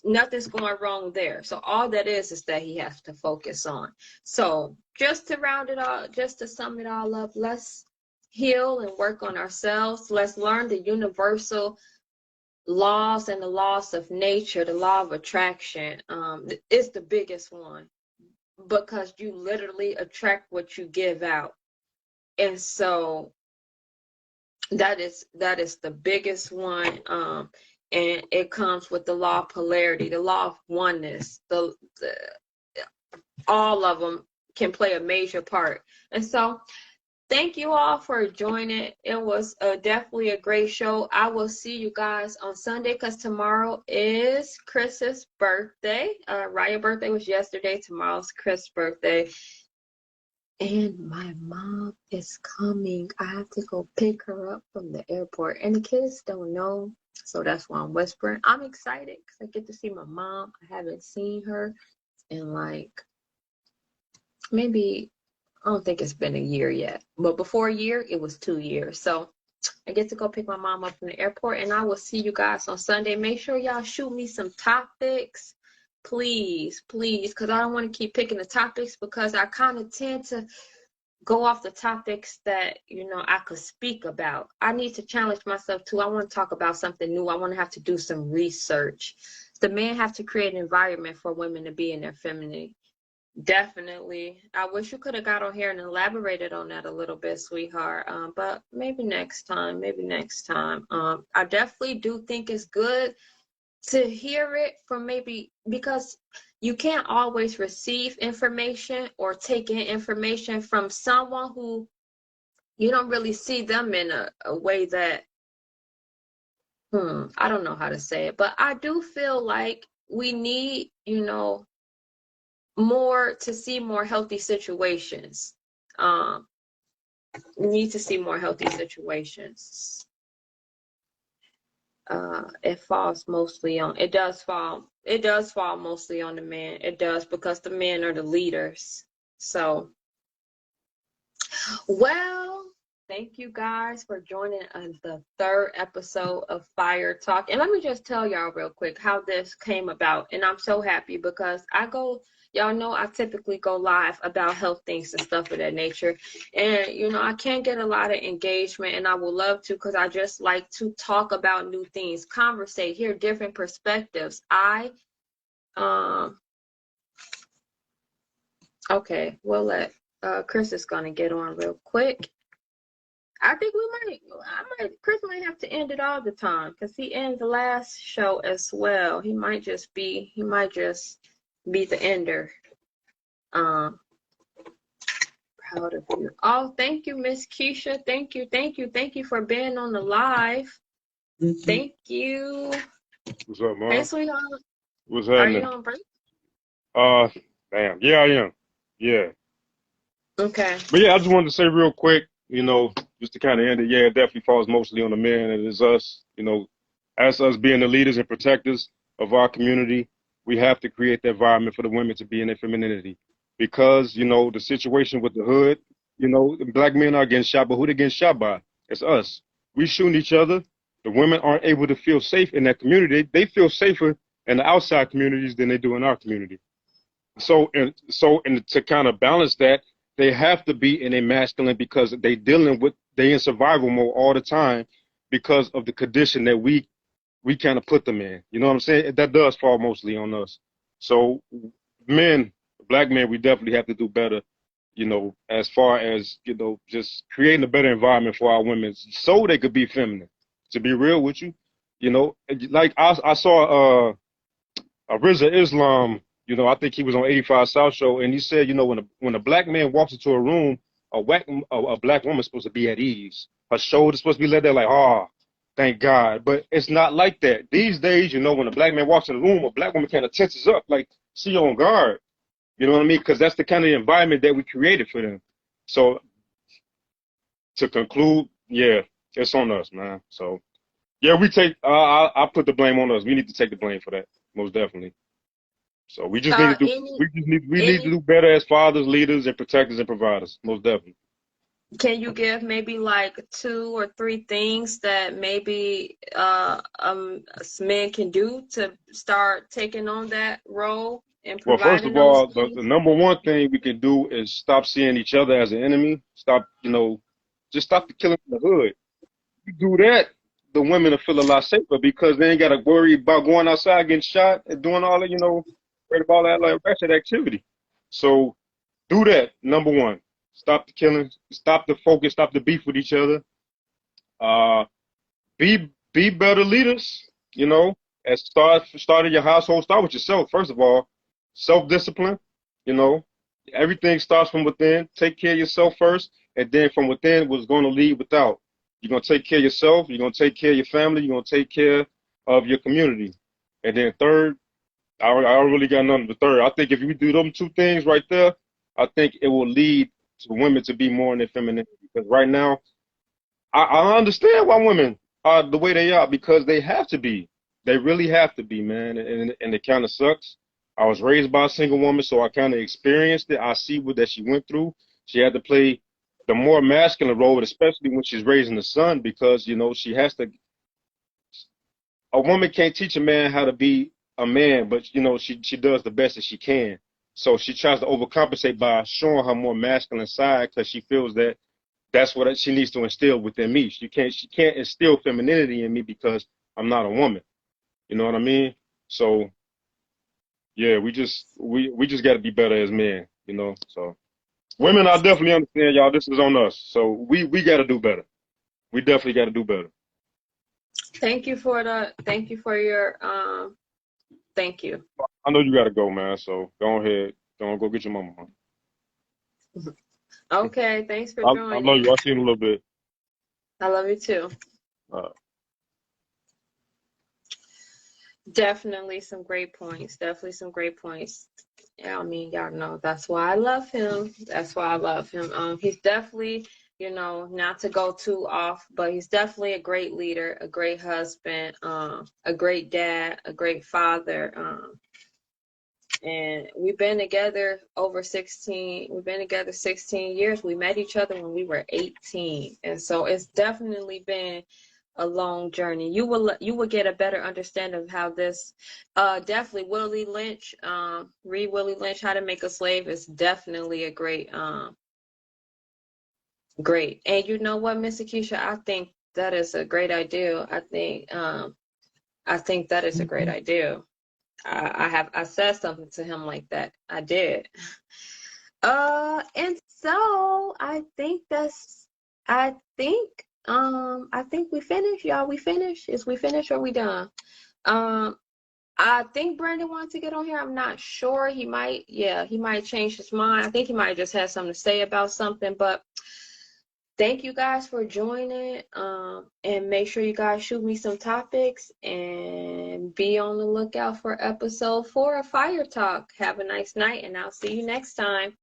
Nothing's going wrong there. So all that is that he has to focus on. So just to round it all, just to sum it all up, let's heal and work on ourselves. Let's learn the universal laws and the laws of nature. The law of attraction is the biggest one, because you literally attract what you give out. And so that is the biggest one. And it comes with the law of polarity, the law of oneness. All of them can play a major part. And so thank you all for joining. It was definitely a great show. I will see you guys on Sunday, because tomorrow is Chris's birthday. Raya's birthday was yesterday. Tomorrow's Chris' birthday. And my mom is coming. I have to go pick her up from the airport. And the kids don't know, so that's why I'm whispering. I'm excited because I get to see my mom. I haven't seen her in like maybe, I don't think it's been a year yet, but before a year, it was 2 years. So I get to go pick my mom up from the airport, and I will see you guys on Sunday. Make sure y'all shoot me some topics, please, please, because I don't want to keep picking the topics, because I kind of tend to go off the topics that, you know, I could speak about. I need to challenge myself too. I want to talk about something new. I want to have to do some research. The men have to create an environment for women to be in their femininity. Definitely. I wish you could have got on here and elaborated on that a little bit, sweetheart. But maybe next time, maybe next time. I definitely do think it's good to hear it from, maybe because you can't always receive information or take in information from someone who you don't really see them in a way that, I don't know how to say it, but I do feel like we need, you know, more to see more healthy situations. We need to see more healthy situations. It falls mostly on, it does fall mostly on the men. It does, because the men are the leaders. So, well, thank you guys for joining the third episode of Fire Talk. And let me just tell y'all real quick how this came about. And I'm so happy, because y'all know I typically go live about health things and stuff of that nature. And, you know, I can't get a lot of engagement, and I would love to, because I just like to talk about new things, conversate, hear different perspectives. Okay, we'll let Chris is going to get on real quick. I think Chris might have to end it all the time, because he ends the last show as well. He might just be the ender. Proud of you. Oh, thank you, Miss Keisha. Thank you for being on the live. Thank you. What's up, Mom? Hey, sweetheart. What's Are happening? you on break? Damn. Yeah, I am. Yeah. Okay. But yeah, I just wanted to say real quick, you know, just to kind of end it, yeah, it definitely falls mostly on the men, and it is us, you know, as us being the leaders and protectors of our community, we have to create the environment for the women to be in their femininity. Because, you know, the situation with the hood, you know, the black men are getting shot, but who they getting shot by? It's us. We shooting each other. The women aren't able to feel safe in that community. They feel safer in the outside communities than they do in our community. So to kind of balance that, they have to be in a masculine, because they in survival mode all the time because of the condition that we kind of put them in. You know what I'm saying? That does fall mostly on us. So men, black men, we definitely have to do better, you know, as far as, you know, just creating a better environment for our women so they could be feminine. To be real with you, you know, like I saw a Rizza Islam, you know, I think he was on 85 South Show, and he said, you know, when a black man walks into a room, a black woman's supposed to be at ease. Her shoulder's supposed to be let there like, oh, thank God. But it's not like that. These days, you know, when a black man walks in the room, a black woman kind of tenses up, like, she on guard. You know what I mean? Because that's the kind of environment that we created for them. So to conclude, yeah, it's on us, man. So, yeah, I put the blame on us. We need to take the blame for that, most definitely. So we just need to do better as fathers, leaders, and protectors and providers, most definitely. Can you give maybe like 2 or 3 things that maybe men can do to start taking on that role and Well, first providing of all, those the things? number one thing we can do is stop seeing each other as an enemy. Stop, you know, just stop the killing in the hood. If you do that, the women will feel a lot safer, because they ain't got to worry about going outside, getting shot, and doing all that, you know, worried about that like ratchet activity. So do that, number one. Stop the killing, stop the focus, stop the beef with each other. Be better leaders, you know, and start in your household. Start with yourself, first of all. Self-discipline, you know. Everything starts from within. Take care of yourself first, and then from within what's going to lead without. You're going to take care of yourself, you're going to take care of your family, you're going to take care of your community. And then third, I don't really got nothing but third. I think if you do them 2 things right there, I think it will lead to women to be more in their femininity. Because right now, I understand why women are the way they are, because they have to be. They really have to be, man. And it kind of sucks. I was raised by a single woman, so I kind of experienced it. I see what that she went through. She had to play the more masculine role, especially when she's raising a son, because you know she has to. A woman can't teach a man how to be a man, but you know she does the best that she can. So she tries to overcompensate by showing her more masculine side because she feels that that's what she needs to instill within me. She can't instill femininity in me because I'm not a woman. You know what I mean? So yeah, we just got to be better as men. You know. So women, I definitely understand y'all. This is on us. So we got to do better. We definitely got to do better. Thank you for your thank you. I know you got to go, man. So go ahead. Go get your mama. Okay, thanks for I love joining. you. I'll see you in a little bit. I love you too. Uh, Definitely some great points. Definitely some great points. Yeah, I mean, y'all know that's why I love him. That's why I love him. He's definitely, you know, not to go too off, but he's definitely a great leader, a great husband, a great dad, a great father. And we've been together we've been together 16 years. We met each other when we were 18. And so it's definitely been a long journey. You will get a better understanding of how this definitely Willie Lynch, read Willie Lynch, How to Make a Slave is definitely a great great. And you know what, Miss Akeisha, I think that is a great idea. I think that is a great idea. I said something to him like that. I did. And so I think we finished, y'all. We finished. Is we finished or we done? I think Brandon wanted to get on here. I'm not sure. He might change his mind. I think he might just have something to say about something, but thank you guys for joining. And make sure you guys shoot me some topics and be on the lookout for episode 4 of Fire Talk. Have a nice night, and I'll see you next time.